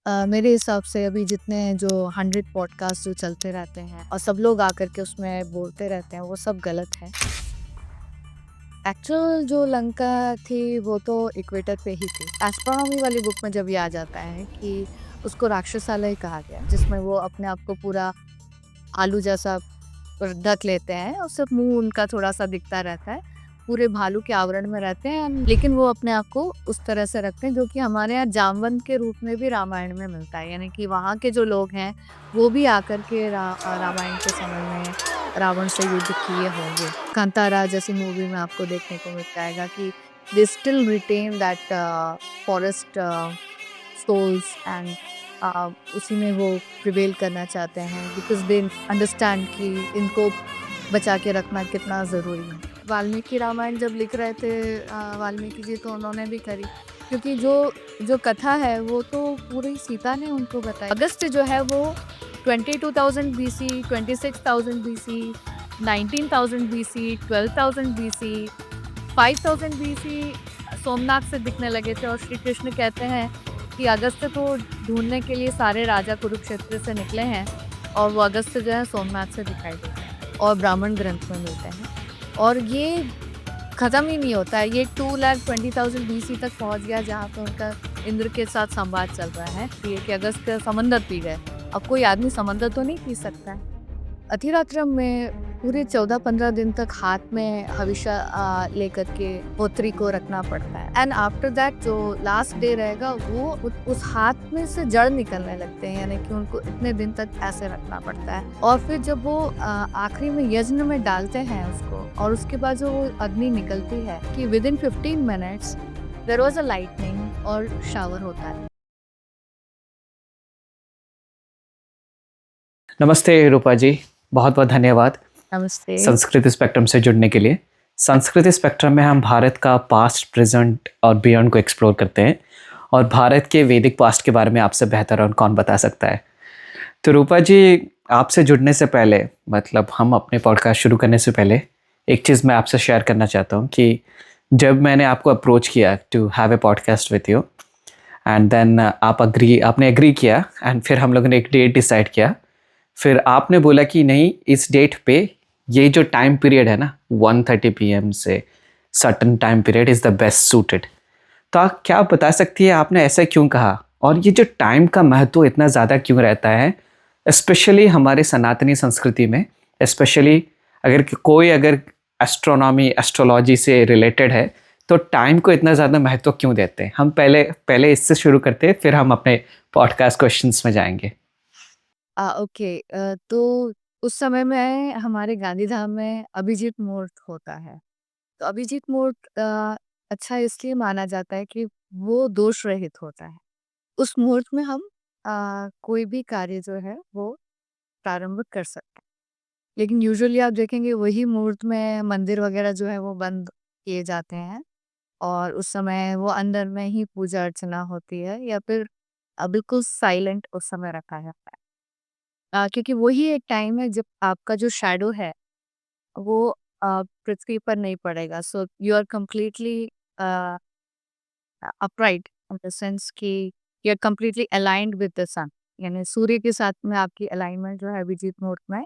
मेरे हिसाब से अभी जितने जो 100 पॉडकास्ट जो चलते रहते हैं और सब लोग आकर के उसमें बोलते रहते हैं, वो सब गलत है। एक्चुअल जो लंका थी वो तो इक्वेटर पे ही थी। एस्ट्रोनॉमी वाली बुक में जब ये आ जाता है कि उसको राक्षसालय कहा गया, जिसमें वो अपने आप को पूरा आलू जैसा ढक लेते हैं और सिर्फ मुंह उनका थोड़ा-सा दिखता रहता है। पूरे भालू के आवरण में रहते हैं, लेकिन वो अपने आप को उस तरह से रखते हैं जो कि हमारे यहाँ जामवंत के रूप में भी रामायण में मिलता है। यानी कि वहाँ के जो लोग हैं, वो भी आकर के रामायण के समय में रावण से युद्ध किए होंगे। कांतारा जैसी मूवी में आपको देखने को मिल जाएगा कि they still retain that forest souls and उसी में वो प्रिवेल करना चाहते हैं बिकॉज़ दे अंडरस्टैंड कि इनको बचा के रखना कितना ज़रूरी है। वाल्मीकि रामायण जब लिख रहे थे वाल्मीकि जी, तो उन्होंने भी करी, क्योंकि जो जो कथा है वो तो पूरी सीता ने उनको बताई। अगस्त्य जो है वो 22,000 BC, 26,000 BC, 19,000 BC, 12,000 BC, 5,000 BC Somnath से दिखने लगे थे और श्री कृष्ण कहते हैं कि अगस्त्य को ढूंढने के लिए सारे राजा कुरुक्षेत्र से निकले हैं और वो अगस्त्य जो है सोमनाथ से दिखाई देते हैं और ब्राह्मण ग्रंथ में मिलते हैं। और ये खत्म ही नहीं होता है, ये 2,20,000 बीसी तक पहुंच गया, जहाँ पे उनका इंद्र के साथ संवाद चल रहा है कि अगस्त्य समंदर पी गए। अब कोई आदमी समंदर तो नहीं पी सकता है। अथिरात्रम में पूरे 14-15 दिन तक हाथ में हविष्य लेकर के पोत्री को रखना पड़ता है एंड आफ्टर दैट जो लास्ट डे रहेगा वो उस हाथ में से जड़ निकलने लगते हैं, यानी कि उनको इतने दिन तक ऐसे रखना पड़ता है। और फिर जब वो आखिरी में यज्ञ में डालते हैं उसको, और उसके बाद जो वो अग्नि निकलती है कि within 15 minutes there was a lightning और शावर होता है। नमस्ते रूपा जी, बहुत बहुत धन्यवाद नमस्ते। संस्कृति स्पेक्ट्रम से जुड़ने के लिए। संस्कृति स्पेक्ट्रम में हम भारत का पास्ट, प्रेजेंट और बियॉन्ड को एक्सप्लोर करते हैं, और भारत के वैदिक पास्ट के बारे में आपसे बेहतर और कौन बता सकता है। तो रूपा जी, आपसे जुड़ने से पहले, मतलब हम अपने पॉडकास्ट शुरू करने से पहले, एक चीज़ मैं आपसे शेयर करना चाहता हूँ कि जब मैंने आपको अप्रोच किया to have a podcast with you, and then आपने एग्री किया, एंड फिर हम लोगों ने एक डेट डिसाइड किया। फिर आपने बोला कि नहीं, इस डेट पे ये जो टाइम पीरियड है ना, 1:30 PM से certain time period is the best suited. तो आप क्या बता सकती है आपने ऐसा क्यों कहा, और ये जो टाइम का महत्व इतना ज़्यादा क्यों रहता है, स्पेशली हमारे सनातनी संस्कृति में, स्पेशली अगर एस्ट्रोनॉमी, एस्ट्रोलॉजी से रिलेटेड है, तो टाइम को इतना ज़्यादा महत्व क्यों देते हैं? हम पहले पहले इससे शुरू करते हैं, फिर हम अपने पॉडकास्ट क्वेश्चंस में जाएंगे। ओके। तो उस समय में हमारे गांधीधाम में अभिजीत मुहूर्त होता है। तो अभिजीत मुहूर्त अच्छा इसलिए माना जाता है कि वो दोष रहित होता है। उस मुहूर्त में हम कोई भी कार्य जो है वो प्रारंभ कर सकते हैं। लेकिन यूजुअली आप देखेंगे वही मुहूर्त में मंदिर वगैरह जो है वो बंद किए जाते हैं और उस समय वो अंदर में ही पूजा अर्चना होती है या फिर बिल्कुल साइलेंट उस समय रखा जाता है। क्योंकि वही एक टाइम है जब आपका जो शैडो है वो पृथ्वी पर नहीं पड़ेगा, so you are completely upright in the sense कि you are completely aligned with the sun. यानी सूर्य के साथ में आपकी अलाइनमेंट जो है अभिजीत मुहूर्त में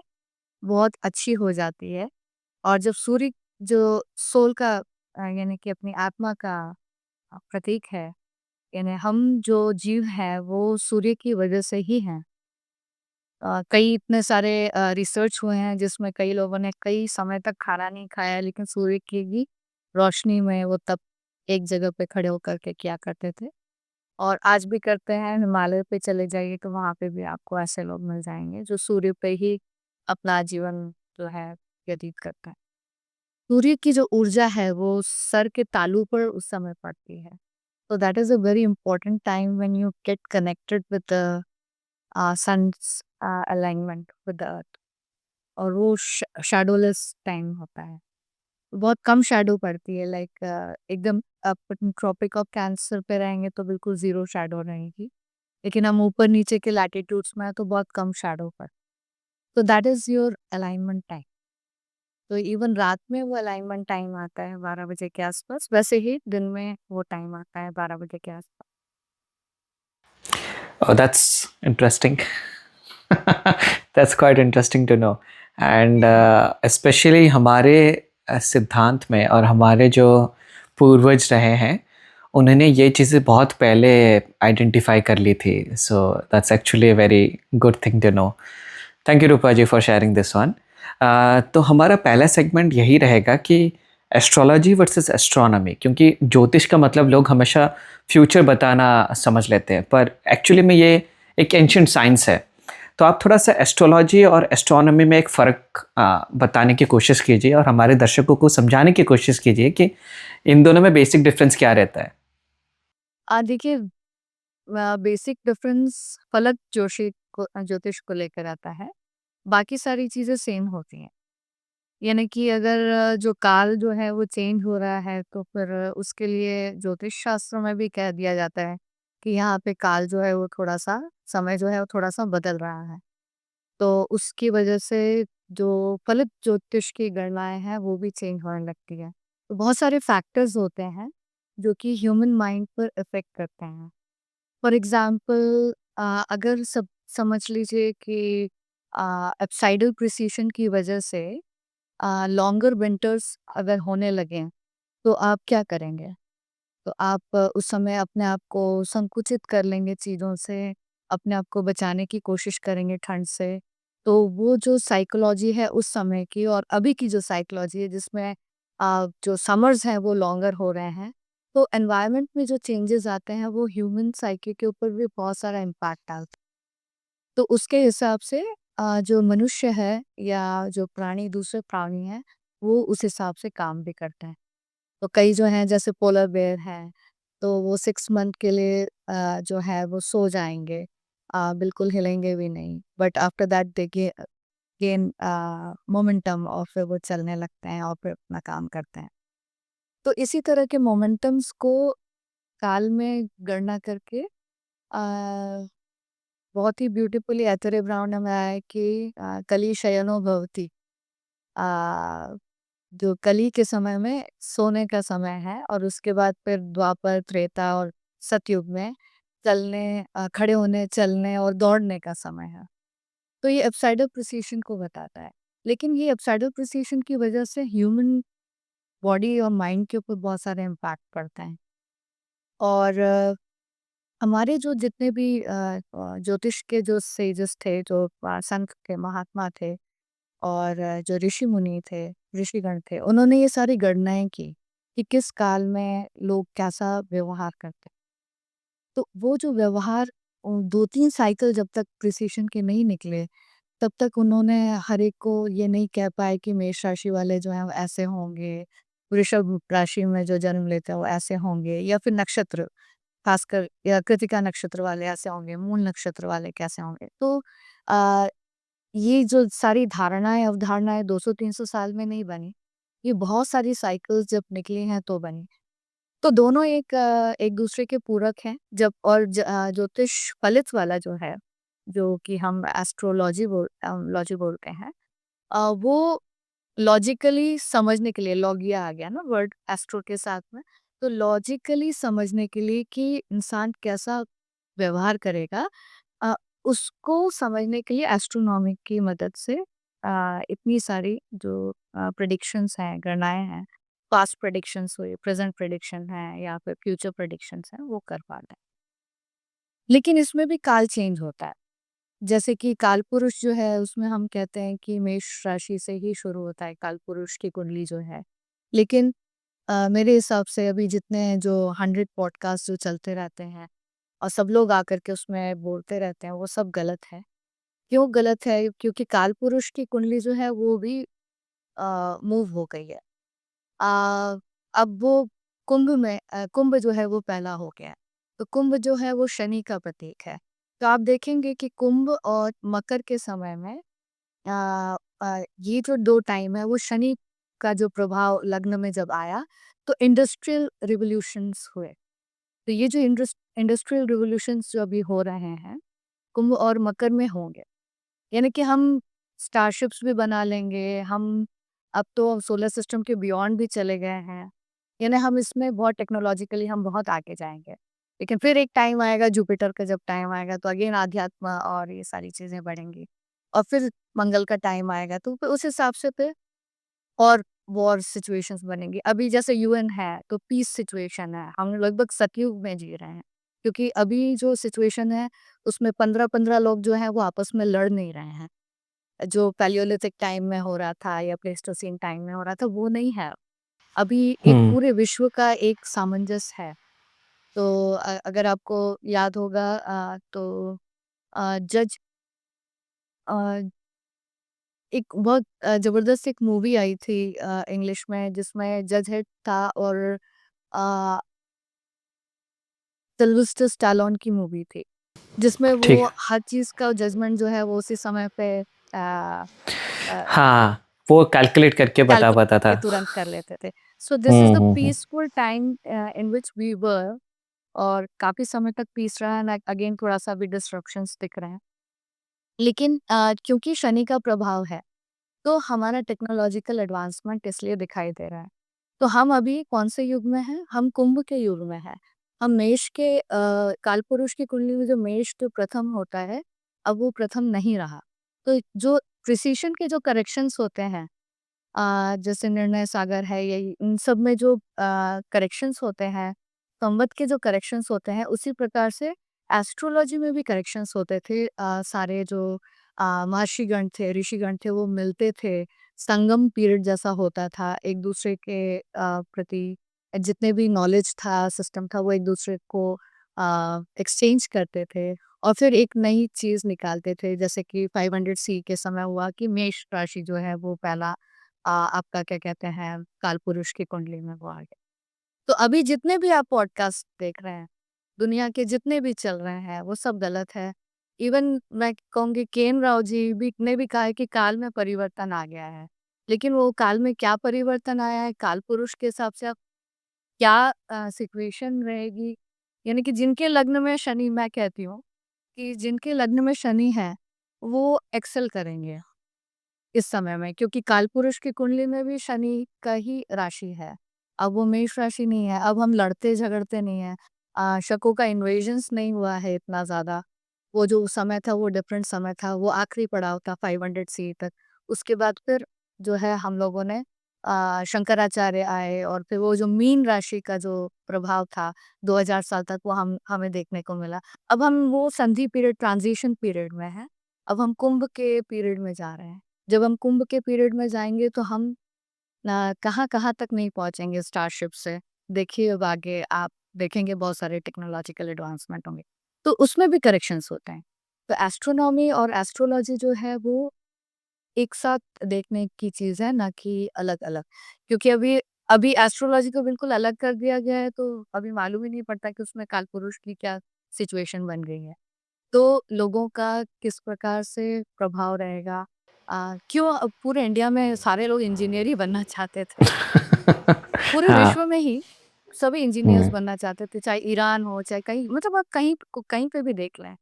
बहुत अच्छी हो जाती है। और जब सूर्य जो सोल का यानी कि अपनी आत्मा का प्रतीक है, यानी हम जो जीव हैं वो सूर्य की वजह से ही हैं। कई इतने सारे रिसर्च हुए हैं जिसमें कई लोगों ने कई समय तक खाना नहीं खाया, लेकिन सूर्य की ही रोशनी में वो तब एक जगह पे खड़े होकर के किया करते थे और आज भी करते हैं। हिमालय पे चले जाइए तो वहाँ पे भी आपको ऐसे लोग मिल जाएंगे जो सूर्य पे ही अपना जीवन जो है व्यतीत करता है। सूर्य की जो ऊर्जा है वो सर के तालू पर उस समय पड़ती है। तो that is a very important time when you get connected with the sun's alignment with the earth. और वो शैडोलेस टाइम होता है, बहुत कम शैडो पड़ती है। लाइक एकदम आप ट्रॉपिक ऑफ कैंसर पे रहेंगे तो बिल्कुल जीरो शैडो रहेगी, लेकिन हम ऊपर नीचे के लैटिट्यूड्स में हैं तो बहुत कम शैडो पर। तो that is your alignment time. तो इवन रात में वो अलाइनमेंट टाइम आता है 12 बजे के आसपास, वैसे ही दिन में वो टाइम आता है 12 बजे के आसपास। Oh, that's interesting. That's quite interesting to know. And specially हमारे सिद्धांत में और हमारे जो पूर्वज रहे हैं उन्होंने ये चीज़ें बहुत पहले आइडेंटिफाई कर ली थी. So that's actually a very good thing to know. Thank you Rupa ji for sharing this one. तो हमारा पहला सेगमेंट यही रहेगा कि एस्ट्रोलॉजी वर्सेस एस्ट्रोनॉमी, क्योंकि ज्योतिष का मतलब लोग हमेशा फ्यूचर बताना समझ लेते हैं, पर एक्चुअली में ये एक एंशियंट साइंस है. तो आप थोड़ा सा एस्ट्रोलॉजी और एस्ट्रोनॉमी में एक फ़र्क बताने की कोशिश कीजिए और हमारे दर्शकों को समझाने की कोशिश कीजिए कि इन दोनों में बेसिक डिफरेंस क्या रहता है. देखिए, बेसिक डिफरेंस फलक ज्योतिष को लेकर आता है। बाकी सारी चीज़ें सेम होती हैं। यानी कि अगर जो काल जो है वो चेंज हो रहा है तो फिर उसके लिए ज्योतिष शास्त्र में भी कह दिया जाता है कि यहाँ पे काल जो है वो थोड़ा-सा समय जो है वो थोड़ा-सा बदल रहा है। तो उसकी वजह से जो फलित ज्योतिष की गणनाएँ हैं वो भी चेंज होने लगती है। तो बहुत सारे फैक्टर्स होते हैं जो कि ह्यूमन माइंड पर इफ़ेक्ट करते हैं। फॉर एग्ज़ाम्पल अगर सब समझ लीजिए कि एब्साइडल प्रिसिशन की वजह से लॉन्गर विंटर्स अगर होने लगें, तो आप क्या करेंगे? तो आप उस समय अपने आप को संकुचित कर लेंगे चीज़ों से, अपने आप को बचाने की कोशिश करेंगे ठंड से। तो वो जो साइकोलॉजी है उस समय की और अभी की जो साइकोलॉजी है जिसमें जो समर्स हैं वो लॉन्गर हो रहे हैं, तो एनवायरनमेंट में जो चेंजेज़ आते हैं वो ह्यूमन साइकी के ऊपर भी बहुत सारा इम्पैक्ट डालते हैं। तो उसके हिसाब से जो मनुष्य है या जो प्राणी दूसरे प्राणी हैं, वो उस हिसाब से काम भी करते हैं। तो कई जो हैं जैसे पोलर बेयर हैं, तो वो 6 मंथ के लिए जो है वो सो जाएँगे। बिल्कुल हिलेंगे भी नहीं। But after that they gain momentum और फिर वो चलने लगते हैं और फिर अपना काम करते हैं। तो इसी तरह के मोमेंटम्स को काल में गणना करके बहुत ही ब्यूटीफुली एथरे ब्राउन ने बनाया है कि कली शयनो भवति। अ, जो कली के समय में सोने का समय है और उसके बाद फिर द्वापर, त्रेता और सतयुग में चलने खड़े होने, चलने और दौड़ने का समय है। तो ये एब्साइडल प्रिसिशन को बताता है। लेकिन ये एब्साइडल प्रिसिशन की वजह से ह्यूमन बॉडी और माइंड के ऊपर बहुत सारे इम्पैक्ट पड़ते हैं। और हमारे जो जितने भी ज्योतिष के जो सेजेस थे, जो संत थे, महात्मा थे और जो ऋषि मुनि थे, ऋषिगण थे, उन्होंने ये सारी गणनाएँ की कि किस काल में लोग कैसा व्यवहार करते। तो वो जो व्यवहार 2-3 साइकिल जब तक प्रिसिशन के नहीं निकले, तब तक उन्होंने हर एक को ये नहीं कह पाए कि मेष राशि वाले जो हैं वो ऐसे होंगे, वृषभ राशि में जो जन्म लेते हैं वो ऐसे होंगे या फिर नक्षत्र खासकर या कृतिका नक्षत्र वाले ऐसे होंगे, मूल नक्षत्र वाले कैसे होंगे। तो अ, ये जो सारी धारणाएँ, अवधारणाएँ 200-300 साल में नहीं बनी। ये बहुत सारी साइकिल्स जब निकली हैं तो बनी। तो दोनों एक दूसरे के पूरक हैं। जब और ज्योतिष फलित वाला जो है, जो कि हम लॉजी बोलते हैं, वो लॉजिकली समझने के लिए लॉगिया आ गया ना वर्ड एस्ट्रो के साथ में। तो लॉजिकली समझने के लिए कि इंसान कैसा व्यवहार करेगा, अ, उसको समझने के लिए एस्ट्रोनॉमी की मदद से इतनी सारी जो प्रेडिक्शंस हैं, गणनाएँ हैं, पास्ट प्रेडिक्शंस हुए, प्रेज़ेंट प्रेडिक्शन है या फिर फ्यूचर प्रेडिक्शंस हैं, वो कर पाते हैं। लेकिन इसमें भी काल चेंज होता है। जैसे कि कालपुरुष जो है उसमें हम कहते हैं कि मेष राशि से ही शुरू होता है कालपुरुष की कुंडली जो है। लेकिन मेरे हिसाब से अभी जितने जो 100 पॉडकास्ट जो चलते रहते हैं और सब लोग आकर के उसमें बोलते रहते हैं, वो सब गलत है। क्यों गलत है? क्योंकि कालपुरुष की कुंडली जो है वो भी मूव हो गई है। अ, अब वो कुंभ जो है वो पहला हो गया है। तो कुंभ जो है वो शनि का प्रतीक है। तो आप देखेंगे कि कुंभ और मकर के समय में ये जो 2 टाइम है वो शनि का जो प्रभाव लग्न में जब आया तो इंडस्ट्रियल रिवॉल्यूशंस हुए। तो ये जो इंडस्ट्रियल रिवॉल्यूशंस जो अभी हो रहे हैं, कुंभ और मकर में होंगे। यानी कि हम स्टारशिप्स भी बना लेंगे, हम अब तो सोलर सिस्टम के बियॉन्ड भी चले गए हैं। यानी हम इसमें बहुत टेक्नोलॉजिकली हम बहुत आगे जाएँगे। लेकिन फिर एक टाइम आएगा जुपिटर का, जब टाइम आएगा तो अगेन आध्यात्म और ये सारी चीज़ें बढ़ेंगी। और फिर मंगल का टाइम आएगा तो फिर उस हिसाब से फिर और वॉर सिचुएशंस बनेंगी। अभी जैसे यूएन है तो पीस सिचुएशन है, हम लगभग सतयुग में जी रहे हैं। क्योंकि अभी जो सिचुएशन है उसमें 15-15 लोग जो हैं वो आपस में लड़ नहीं रहे हैं। जो पैलियोलिथिक टाइम में हो रहा था या प्लेस्टोसीन टाइम में हो रहा था वो नहीं है। अभी एक हुँ। पूरे विश्व का एक सामंजस्य है। तो अगर आपको याद होगा तो जज एक बहुत ज़बरदस्त एक मूवी आई थी इंग्लिश में जिसमें जज हेड था और अ, सिल्वेस्टर स्टैलोन की मूवी थी। जिसमें ठीक वो है। हर चीज़ का जजमेंट जो है वो उसी समय पे अ, हाँ, वो कैलकुलेट करके बता कैलकुलेट पाता था। करके तुरंत कर लेते थे। So this is um, the um, um. Peaceful time in which we were और काफ़ी समय तक पीस रहा है एंड अगेन थोड़ा-सा अभी डिस्ट्रप्शंस दिख रहे हैं। लेकिन क्योंकि शनि का प्रभाव है तो हमारा टेक्नोलॉजिकल एडवांसमेंट इसलिए दिखाई दे रहा है। तो हम अभी कौन से युग में हैं? हम कुंभ के युग में हैं। हम मेष के कालपुरुष की कुंडली में जो मेष जो प्रथम होता है, अब वो प्रथम नहीं रहा। तो जो प्रिसिशन के जो करेक्शंस होते हैं जैसे निर्णय सागर है या इन सब में जो करेक्शंस होते हैं, संवत के जो करेक्शंस होते हैं, उसी प्रकार से एस्ट्रोलॉजी में भी करेक्शंस होते थे। सारे जो महर्षिगण थे, ऋषिगण थे, वो मिलते थे। संगम पीरियड जैसा होता था, एक दूसरे के प्रति जितने भी नॉलेज था, सिस्टम था, वो एक दूसरे को एक्सचेंज करते थे और फिर एक नई चीज़ निकालते थे। जैसे कि 500 सी के समय हुआ कि मेष राशि जो है वो पहला आपका क्या कहते हैं कालपुरुष की कुंडली में वो आ गया। तो अभी जितने भी आप पॉडकास्ट देख रहे हैं, दुनिया के जितने भी चल रहे हैं वो सब गलत है। इवन मैं कहूँगी केन राव जी भी ने भी कहा है कि काल में परिवर्तन आ गया है। लेकिन वो काल में क्या परिवर्तन आया है, कालपुरुष के हिसाब से अब क्या सिचुएशन रहेगी? यानी कि जिनके लग्न में शनि मैं कहती हूँ कि जिनके लग्न में शनि है, वो एक्सेल करेंगे। इस समय में क्योंकि कालपुरुष की कुंडली में भी शनि का ही राशि है। अब वो मेष राशि नहीं है, अब हम लड़ते-झगड़ते नहीं हैं। शकों का इन्वेजन्स नहीं हुआ है इतना ज़्यादा। वो जो समय था वो डिफरेंट समय था, वो आखिरी पड़ाव था 500 सी तक। उसके बाद फिर जो है हम लोगों ने शंकराचार्य आए और फिर वो जो मीन राशि का जो प्रभाव था 2000 साल तक वो हम हमें देखने को मिला। अब हम वो संधि पीरियड ट्रांज़िशन पीरियड में हैं। अब हम कुंभ के पीरियड में जा रहे हैं। जब हम कुंभ के पीरियड में जाएँगे तो हम कहाँ-कहाँ तक नहीं पहुँचेंगे स्टारशिप से। देखिए अब आगे आप देखेंगे बहुत सारे टेक्नोलॉजिकल एडवांसमेंट होंगे। तो उसमें भी करेक्शंस होते हैं। तो एस्ट्रोनॉमी और एस्ट्रोलॉजी जो है वो एक साथ देखने की चीज़ है ना कि अलग-अलग। क्योंकि अभी अभी एस्ट्रोलॉजी को बिल्कुल अलग कर दिया गया है तो अभी मालूम ही नहीं पड़ता कि उसमें कालपुरुष की क्या सिचुएशन बन गई है। तो लोगों का किस प्रकार से प्रभाव रहेगा क्यों पूरे इंडिया में सारे लोग इंजीनियर ही बनना चाहते थे। पूरे हाँ। विश्व में ही सभी इंजीनियर्स हुँ। बनना चाहते थे, चाहे ईरान हो, चाहे कहीं मतलब आप कहीं पे भी देख लें।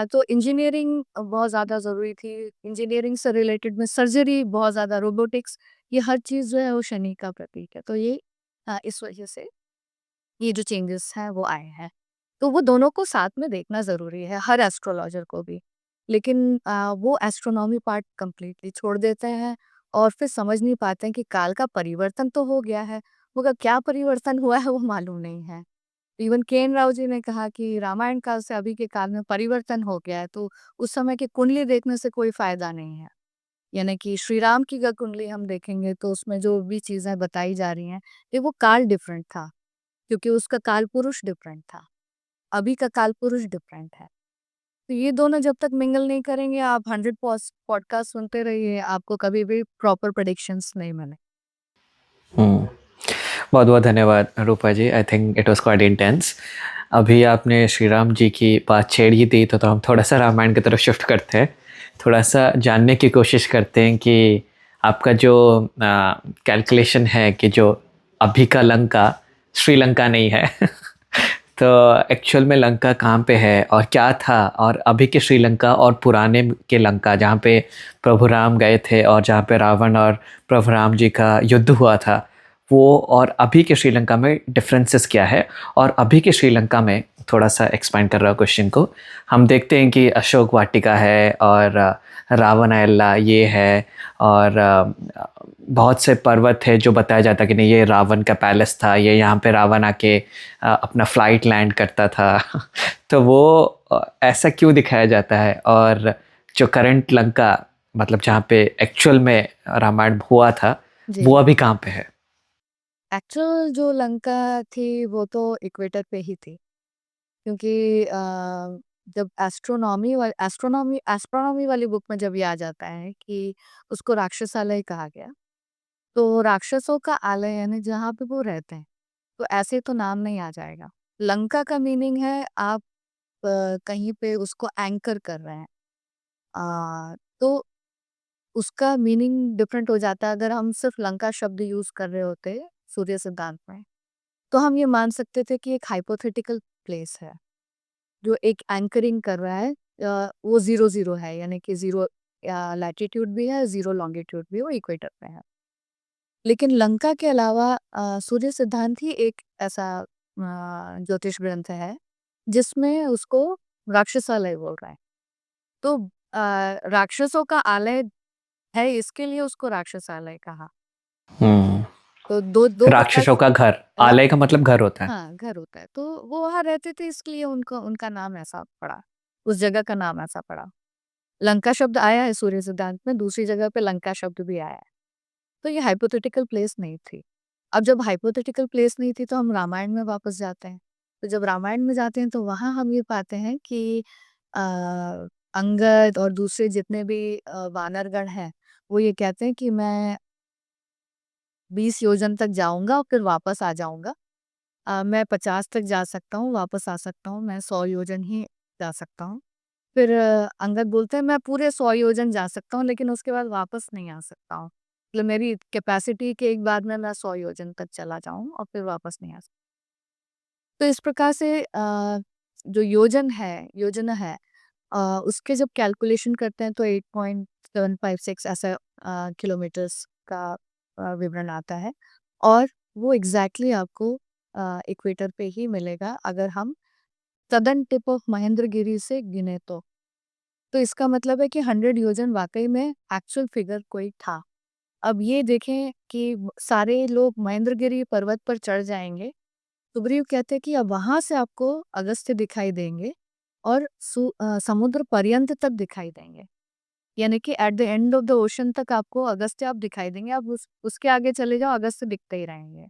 तो इंजीनियरिंग बहुत ज़्यादा ज़रूरी थी। इंजीनियरिंग से रिलेटेड में सर्जरी बहुत ज़्यादा रोबोटिक्स ये हर चीज़ जो है वो शनि का प्रतीक है। तो ये इस वजह से ये जो चेंजेस हैं वो आए हैं। तो वो दोनों को साथ में देखना ज़रूरी है, हर एस्ट्रोलॉजर को भी। लेकिन वो एस्ट्रोनॉमी पार्ट कंप्लीटली छोड़ देते हैं और फिर समझ नहीं पाते हैं कि काल का परिवर्तन तो हो गया है, मगर क्या परिवर्तन हुआ है वो मालूम नहीं है। इवन केन राव जी ने कहा कि रामायण काल से अभी के काल में परिवर्तन हो गया है, तो उस समय की कुंडली देखने से कोई फ़ायदा नहीं है। यानी कि श्री राम की अगर कुंडली हम देखेंगे तो उसमें जो भी चीज़ें बताई जा रही हैं, ये वो काल डिफरेंट था, क्योंकि उसका काल पुरुष डिफरेंट था। अभी का कालपुरुष डिफरेंट है। तो ये दोनों जब तक मिंगल नहीं करेंगे आप 100 पॉडकास्ट सुनते रहिए, आपको कभी भी प्रॉपर प्रेडिक्शंस नहीं मिले। हुँ। बहुत-बहुत धन्यवाद Rupa ji. I think it was quite intense. अभी आपने श्री राम जी की बात छेड़ ही दी तो हम थोड़ा-सा रामायण की तरफ शिफ्ट करते हैं। थोड़ा-सा जानने की कोशिश करते हैं कि आपका जो कैलकुलेशन है कि जो अभी का लंका श्रीलंका नहीं है। तो एक्चुअल में लंका कहाँ पे है और क्या था और अभी के श्रीलंका और पुराने के लंका जहाँ पे प्रभु राम गए थे और जहाँ पे रावण और प्रभु राम जी का युद्ध हुआ था वो और अभी के श्रीलंका में डिफरेंसेस क्या है? और अभी के श्रीलंका में थोड़ा-सा एक्सपांड कर रहा हूँ क्वेश्चन को। हम देखते हैं कि अशोक वाटिका है और रावणहल्ला ये है और बहुत से पर्वत है जो बताया जाता है कि नहीं ये रावण का पैलेस था, ये यहाँ पे रावण आके अपना फ्लाइट लैंड करता था। तो वो ऐसा क्यों दिखाया जाता है? और जो करंट लंका मतलब जहाँ पे एक्चुअल में रामायण हुआ था, जी। वो अभी कहाँ पे है? एक्चुअल जो लंका थी वो तो इक्वेटर पे ही थी, क्योंकि जब एस्ट्रोनॉमी वाली बुक में जब ये आ जाता है कि उसको राक्षसालय कहा गया, तो राक्षसों का आलय यानी जहाँ पे वो रहते हैं, तो ऐसे तो नाम नहीं आ जाएगा। लंका का मीनिंग है आप कहीं पे उसको एंकर कर रहे हैं। तो उसका मीनिंग डिफरेंट हो जाता है अगर हम सिर्फ लंका शब्द यूज कर रहे होते सूर्य सिद्धांत में, तो हम ये मान सकते थे कि एक हाइपोथेटिकल प्लेस है जो एक एंकरिंग कर रहा है। वो 0-0 है, यानी कि 0 लैटिट्यूड भी है, 0 लॉन्गिट्यूड भी, वो इक्वेटर पे है। लेकिन लंका के अलावा सूर्य सिद्धांत ही एक ऐसा ज्योतिष ग्रंथ है जिसमें उसको राक्षसालय बोल रहा है। तो राक्षसों का आलय है, इसके लिए उसको राक्षसालय कहा। हुँ। तो दो दो वजह राक्षसों से का घर, रा, आलय का मतलब घर होता है। हाँ, घर होता है, तो वो वहाँ रहते थे, इसलिए उनका उनका नाम ऐसा पड़ा, उस जगह का नाम ऐसा पड़ा। लंका शब्द आया है सूर्य सिद्धांत में, दूसरी जगह पे लंका शब्द भी आया है। तो ये हाइपोथेटिकल प्लेस नहीं थी। अब जब हाइपोथेटिकल प्लेस नहीं थी तो हम रामायण में वापस जाते हैं। तो जब रामायण में जाते हैं तो वहाँ हम ये पाते हैं कि अ, अंगद और दूसरे जितने भी वानरगण हैं, वो ये कहते हैं कि मैं 20 योजन तक जाऊँगा और फिर वापस आ जाऊँगा। मैं 50 तक जा सकता हूँ, वापस आ सकता हूँ, मैं 100 योजन ही जा सकता हूँ। फिर अंगद बोलते हैं मैं पूरे 100 योजन जा सकता हूँ, लेकिन उसके बाद वापस नहीं आ सकता हूँ। मतलब मेरी कैपेसिटी के एक बाद में मैं 100 योजन तक चला जाऊँ और फिर वापस नहीं आ सकता। तो इस प्रकार से जो योजना है, उसके जब कैलकुलेशन करते हैं तो 8.756 ऐसा किलोमीटर्स का विवरण आता है, और वो एग्ज़ैक्टली आपको इक्वेटर पे ही मिलेगा अगर हम सदर्न टिप ऑफ महेंद्रगिरी से गिने तो। तो इसका मतलब है कि 100 योजन वाक़ई में एक्चुअल फिगर कोई था। अब ये देखें कि सारे लोग महेंद्रगिरी पर्वत पर चढ़ जाएँगे, सुग्रीव कहते हैं कि अब वहाँ से आपको अगस्त्य दिखाई देंगे और समुद्र पर्यंत तक दिखाई देंगे। यानी कि at the end of the ocean तक आपको अगस्त्य आप दिखाई देंगे, आप उसके आगे चले जाओ, अगस्त्य दिखते ही रहेंगे।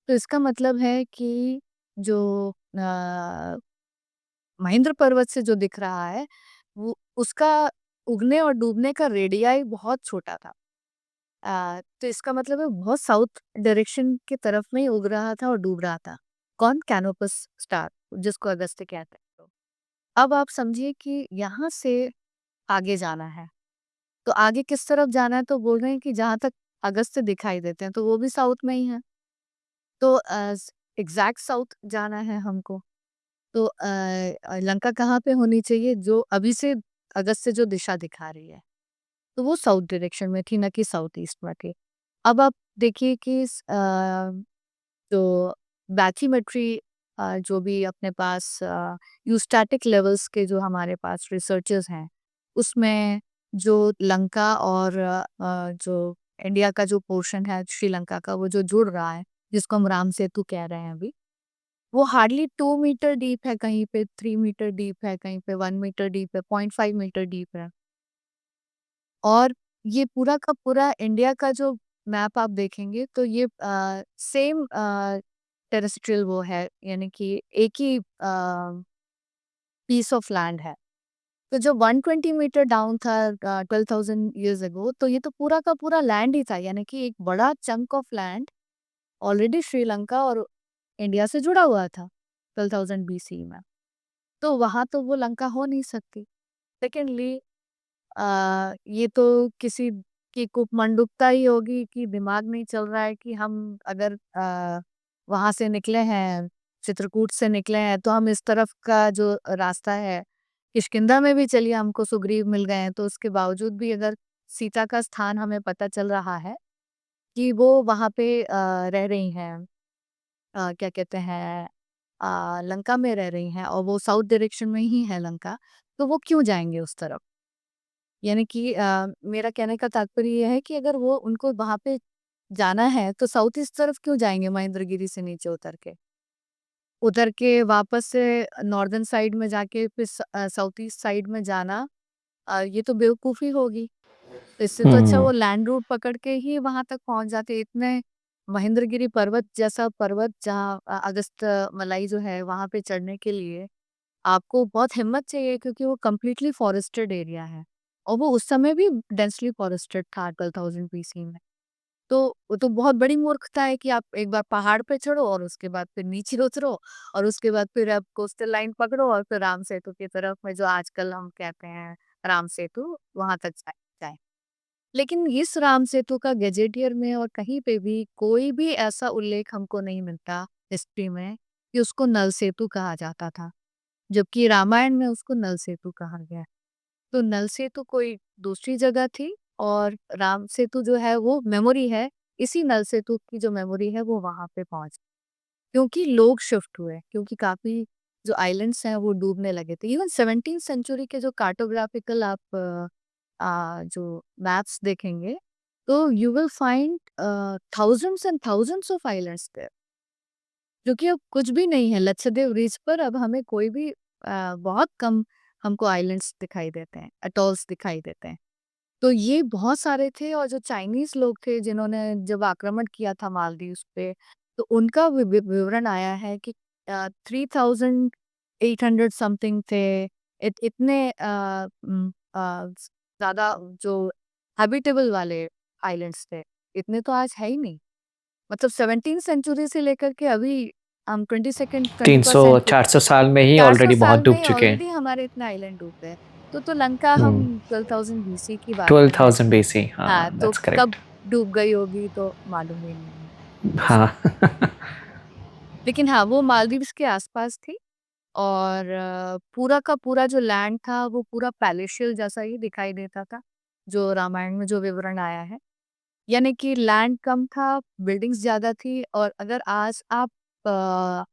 तो इसका मतलब है कि जो महेंद्र पर्वत से जो दिख रहा है, वो उसका उगने और डूबने का रेडियाई बहुत छोटा था। तो इसका मतलब है बहुत साउथ डायरेक्शन की तरफ में ही उग रहा था और डूब रहा था। कौन? कैनोपस स्टार, जिसको अगस्त्य कहते हैं। तो अब आप समझिए कि यहाँ से आगे जाना है, तो आगे किस तरफ जाना है? तो बोल रहे हैं कि जहाँ तक अगस्त्य दिखाई देते हैं, तो वो भी साउथ में ही है। तो एग्जैक्ट साउथ जाना है हमको। तो लंका कहाँ पे होनी चाहिए? जो अभी से अगस्त्य जो दिशा दिखा रही है, तो वो साउथ डायरेक्शन में थी, ना कि साउथ ईस्ट में थी। अब आप देखिए कि जो बैथीमेट्री, जो भी अपने पास यूस्टैटिक लेवल्स के जो हमारे पास रिसर्चर्स हैं, उसमें जो लंका और जो इंडिया का जो पोर्शन है श्रीलंका का, वो जो जुड़ रहा है, जिसको हम राम सेतु कह रहे हैं अभी, वो हार्डली 2 मीटर डीप है, कहीं पे 3 मीटर डीप है, कहीं पे 1 मीटर डीप है, 0.5 मीटर डीप है। और ये पूरा का पूरा इंडिया का जो मैप आप देखेंगे तो ये सेम टेरेस्ट्रियल वो है, यानी कि एक ही पीस ऑफ लैंड है। तो जो 120 मीटर डाउन था 12,000 ईयर्स अगो, तो ये तो पूरा का पूरा लैंड ही था, यानी कि एक बड़ा chunk of land already Sri Lanka और इंडिया से जुड़ा हुआ था 12,000 बीसी में। तो वहाँ तो वो लंका हो नहीं सकती। सेकेंडली ये तो किसी की कुमंडूकता ही होगी कि दिमाग नहीं चल रहा है कि हम अगर वहाँ से निकले हैं, चित्रकूट से निकले हैं, तो हम इस तरफ का जो रास्ता है, किष्किंधा में भी चलिए हमको सुग्रीव मिल गए हैं, तो उसके बावजूद भी अगर सीता का स्थान हमें पता चल रहा है, कि वो वहाँ पे रह रही हैं, क्या कहते हैं, लंका में रह रही हैं और वो साउथ डायरेक्शन में ही है लंका, तो वो क्यों जाएँगे उस तरफ? यानी कि मेरा कहने का तात्पर्य ये है कि अगर वो उनको वहाँ पे जाना है, तो साउथ ईस्ट तरफ क्यों जाएँगे महेंद्रगिरी से नीचे उतर के? उतर के वापस से नॉर्दर्न साइड में जाके फिर साउथ ईस्ट साइड में जाना, ये तो बेवकूफ़ी होगी। तो इससे तो अच्छा हुँ, वो लैंड रूट पकड़ के ही वहाँ तक पहुँच जाते। इतने महेंद्रगिरी पर्वत जैसा पर्वत जहाँ अगस्त मलाई जो है वहाँ पे चढ़ने के लिए आपको बहुत हिम्मत चाहिए, क्योंकि वो कंप्लीटली फॉरेस्टेड एरिया है और वो उस समय भी डेंसली फॉरेस्टेड था 12,000 बीसी में। तो वो तो बहुत बड़ी मूर्खता है कि आप एक बार पहाड़ पे चढ़ो और उसके बाद फिर नीचे उतरो और उसके बाद फिर आप कोस्टल लाइन पकड़ो और फिर राम सेतु की तरफ में, जो आजकल हम कहते हैं राम सेतु, वहां तक जाए। लेकिन इस राम सेतु का गैजेटियर में और कहीं पे भी कोई भी ऐसा उल्लेख हमको नहीं मिलता हिस्ट्री में कि उसको नल सेतु कहा जाता था, जबकि रामायण में उसको नल सेतु कहा गया है। तो नल सेतु कोई दूसरी जगह थी और राम सेतु जो है वो मेमोरी है, इसी नल सेतु की जो मेमोरी है वो वहां पे पहुंच, क्योंकि लोग शिफ्ट हुए, क्योंकि काफी जो आइलैंड्स हैं वो डूबने लगे थे। इवन 17th सेंचुरी के जो कार्टोग्राफिकल आप जो मैप्स देखेंगे, तो you will find thousands and thousands of islands there, जो कि अब कुछ भी नहीं है। लक्षद्वीप रीच पर अब हमें कोई भी बहुत कम हमको आइलैंड्स दिखाई देते हैं, अटॉल्स दिखाई देते हैं। तो ये बहुत सारे थे और जो चाइनीज़ लोग थे जिन्होंने जब आक्रमण किया था मालदीव्स पे, तो उनका विवरण आया है कि 3800 समथिंग थे। इतने ज़्यादा जो हैबिटेबल वाले आइलैंड्स थे, इतने तो आज है ही नहीं। मतलब 17th सेंचुरी से लेकर के अभी हम 22nd 21st 300-400 साल में ही 400 ऑलरेडी बहुत साल डूब में चुके हैं। ऑलरेडी हमारे इतने आइलैंड डूब गए। तो लंका हम हुँ, 12,000 बीसी की बात कर रहे हैं। 12,000 बीसी हाँ, हाँ, तो दैट्स करेक्ट। कब डूब गई होगी तो मालूम ही नहीं है किसी हाँ। को। लेकिन हाँ, वो मालदीव्स के आस-पास थी और पूरा का पूरा जो लैंड था वो पूरा पैलेशियल जैसा ही दिखाई देता था, जो रामायण में जो विवरण आया है। यानी कि लैंड कम था, बिल्डिंग्स ज़्यादा थी और अगर आज आप अ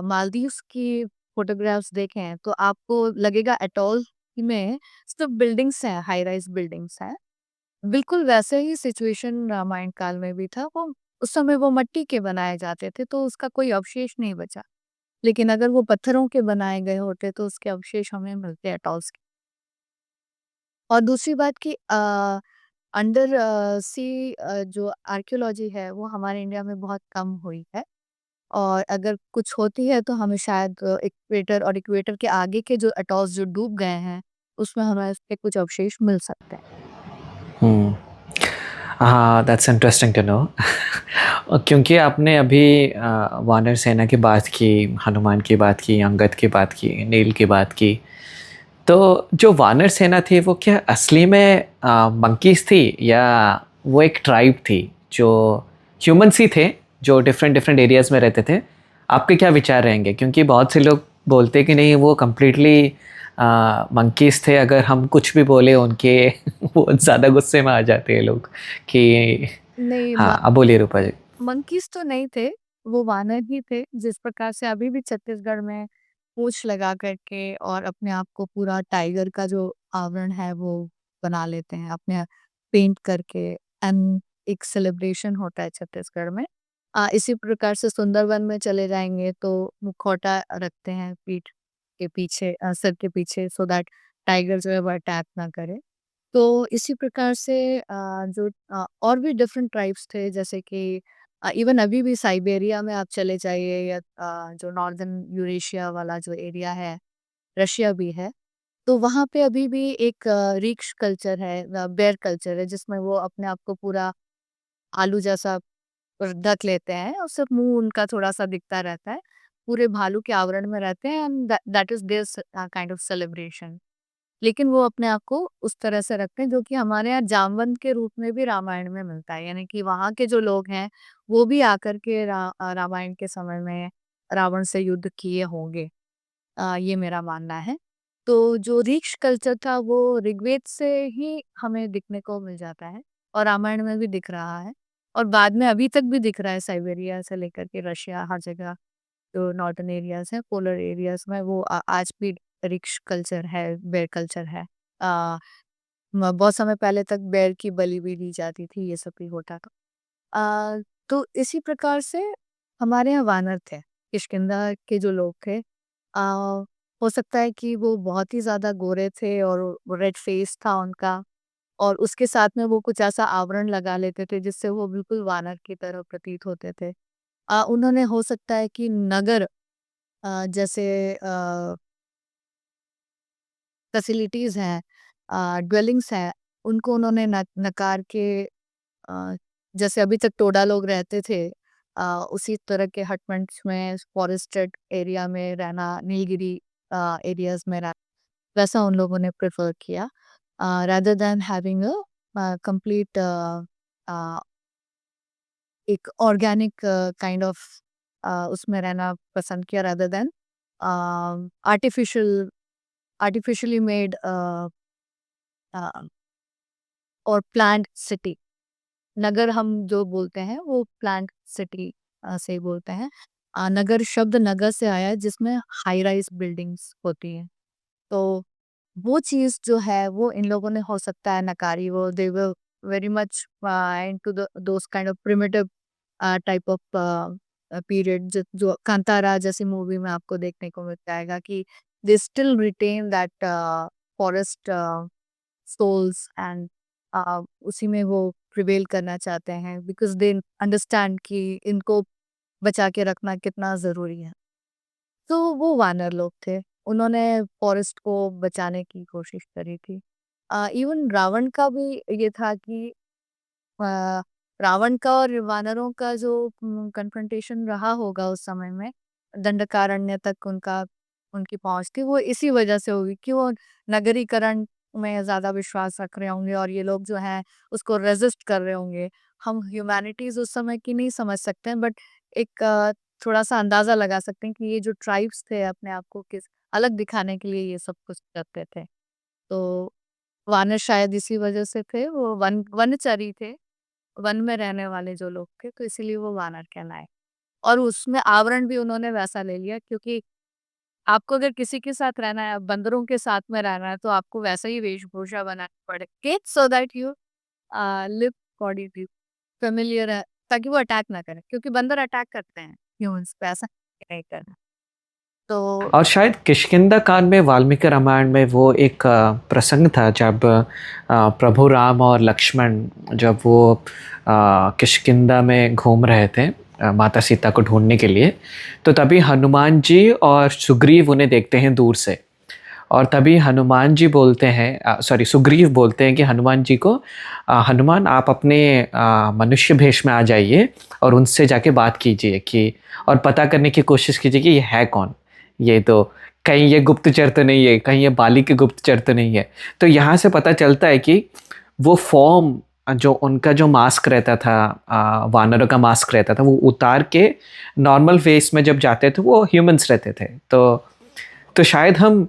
मालदीव्स की फ़ोटोग्राफ्स देखें तो आपको लगेगा एटॉल में सिर्फ़ बिल्डिंग्स हैं, हाई राइज़ बिल्डिंग्स हैं। बिल्कुल वैसे ही सिचुएशन रामायण काल में भी था। वो उस समय वो मिट्टी के बनाए जाते थे तो उसका कोई अवशेष नहीं बचा। लेकिन अगर वो पत्थरों के बनाए गए होते तो उसके अवशेष हमें मिलते एटॉल्स के। और दूसरी बात कि अंडर सी जो आर्कियोलॉजी है वो हमारे इंडिया में बहुत कम हुई है। और अगर कुछ होती है तो हमें शायद इक्वेटर और इक्वेटर के आगे के जो अटॉल्स जो डूब गए हैं, उसमें हमें उसके कुछ अवशेष मिल सकते हैं। हुँ। हाँ, दैट्स इंटरेस्टिंग टू नो। क्योंकि आपने अभी वानर सेना की बात की, हनुमान की बात की, अंगद की बात की, नील की बात की। तो जो वानर सेना थी वो क्या असली में मंकीज़ थी या वो एक ट्राइब थी जो ह्यूमन्स ही थे जो डिफरेंट डिफरेंट एरियाज़ में रहते थे? आपके क्या विचार रहेंगे? क्योंकि बहुत से लोग बोलते हैं कि नहीं वो कंप्लीटली मंकीज़ थे, अगर हम कुछ भी बोले उनके वो ज़्यादा गुस्से में आ जाते हैं लोग कि नहीं, हाँ, अब बोलिए रूपा जी। मंकीज़ तो नहीं थे, वो वानर ही थे। जिस प्रकार से अभी भी छत्तीसगढ़ में पूँछ लगा कर के और अपने आप को पूरा टाइगर का जो आवरण है वो बना लेते हैं, अपने पेंट करके एंड एक सेलिब्रेशन होता है छत्तीसगढ़ में। इसी प्रकार से सुंदरवन में चले जाएँगे तो मुखौटा रखते हैं पीठ के पीछे, सर के पीछे, सो दैट टाइगर जो है वो अटैक ना करे। तो इसी प्रकार से और भी डिफरेंट ट्राइब्स थे, जैसे कि इवन अभी भी साइबेरिया में आप चले जाइए या जो नॉर्दर्न यूरेशिया वाला जो एरिया है, रशिया भी है, तो वहाँ पे अभी भी एक रीक्ष कल्चर है, बेयर कल्चर है, जिसमें वो अपने आप को पूरा आलू जैसा ढक लेते हैं और सिर्फ मुंह उनका थोड़ा सा दिखता रहता है, पूरे भालू के आवरण में रहते हैं and that is their kind of celebration. लेकिन वो अपने आप को उस तरह से रखते हैं जो कि हमारे यहाँ जामवंत के रूप में भी रामायण में मिलता है। यानी कि वहाँ के जो लोग हैं, वो भी आकर के रामायण के समय में रावण से युद्ध किए होंगे। ये मेरा मानना है। तो जो ऋक्ष कल्चर था वो ऋग्वेद से ही हमें दिखने को मिल जाता है और रामायण में भी दिख रहा है। और बाद में अभी तक भी दिख रहा है साइबेरिया से लेकर के रशिया हर जगह जो नॉर्दर्न एरियाज हैं, पोलर एरियाज में वो आज भी रिक्श कल्चर है, बेर कल्चर है। अ, बहुत समय पहले तक बेर की बलि भी दी जाती थी, ये सब भी होता था। तो इसी प्रकार से हमारे यहाँ वानर थे, किष्किंधा के जो लोग थे। हो सकता है कि वो बहुत ही ज़्यादा गोरे थे और रेड फेस था उनका, और उसके साथ में वो कुछ ऐसा आवरण लगा लेते थे जिससे वो बिल्कुल वानर की तरह प्रतीत होते थे। उन्होंने हो सकता है कि नगर जैसे फैसिलिटीज़ हैं, ड्वेलिंग्स हैं, उनको उन्होंने नकार के अ, जैसे अभी तक टोडा लोग रहते थे, उसी तरह के हटमेंट्स में फॉरेस्टेड एरिया में रहना, नीलगिरी एरियाज़ में रहना, वैसा उन लोगों ने प्रेफ़र किया रादर दैन हैविंग कंप्लीट अ, एक ऑर्गेनिक काइंड ऑफ उसमें रहना पसंद किया rather than artificial artificially made a, और प्लान्ड सिटी। नगर हम जो बोलते हैं वो प्लान्ट सिटी से बोलते हैं। नगर शब्द नगर से आया है जिसमें हाई राइज़ बिल्डिंग्स होती हैं। तो वो चीज़ जो है वो इन लोगों ने हो सकता है नकारी हो, they were very much into those kind of primitive type of period जो जो कांतारा जैसी मूवी में आपको देखने को मिल जाएगा कि they still retain that forest souls and उसी में वो प्रिवेल करना चाहते हैं बिकॉज़ दे अंडरस्टैंड कि इनको बचा के रखना कितना ज़रूरी है। तो वो वानर लोग थे। उन्होंने फॉरेस्ट को बचाने की कोशिश करी थी। इवन रावण का भी ये था कि अ, रावण का और वानरों का जो कन्फ्रंटेशन रहा होगा उस समय में, दंडकारण्य तक उनकी पहुँच थी, वो इसी वजह से हुई कि वो नगरीकरण में ज़्यादा विश्वास रख रहे होंगे और ये लोग जो हैं उसको रेज़िस्ट कर रहे होंगे। हम ह्यूमैनिटीज़ उस समय की नहीं समझ सकते हैं बट एक थोड़ा-सा अंदाज़ा लगा सकते हैं कि ये जो ट्राइब्स थे अपने आप को किस अलग दिखाने के लिए ये सब कुछ करते थे। तो वानर शायद इसी वजह से थे, वो वनचरी थे। वन में रहने वाले जो लोग थे, तो इसीलिए वो वानर कहलाए। और उसमें आवरण भी उन्होंने वैसा ले लिया क्योंकि आपको अगर किसी के साथ रहना है, बंदरों के साथ में रहना है, तो आपको वैसा ही वेशभूषा बनानी पड़ेगी so that you live accordingly familiar है, ताकि वो अटैक ना करें क्योंकि बंदर अटैक करते हैं ह्यूमन्स पे, ऐसा नहीं करना। तो और शायद किष्किंधा कांड में वाल्मीकि रामायण में वो एक प्रसंग था जब प्रभु राम और लक्ष्मण जब वो किष्किंधा में घूम रहे थे माता सीता को ढूंढने के लिए, तो तभी हनुमान जी और सुग्रीव उन्हें देखते हैं दूर से। और तभी हनुमान जी बोलते हैं, सॉरी सुग्रीव बोलते हैं कि हनुमान जी को, हनुमान आप अपने मनुष्य भेष में आ जाइए और उनसे जाके बात कीजिए कि और पता करने की कोशिश कीजिए कि ये है कौन। ये तो कहीं ये गुप्तचर तो नहीं है, कहीं ये बाली के गुप्तचर तो नहीं है। तो यहाँ से पता चलता है कि वो फॉर्म जो उनका जो मास्क रहता था, वानरों का मास्क रहता था, वो उतार के नॉर्मल फेस में जब जाते थे वो ह्यूमंस रहते थे। तो शायद हम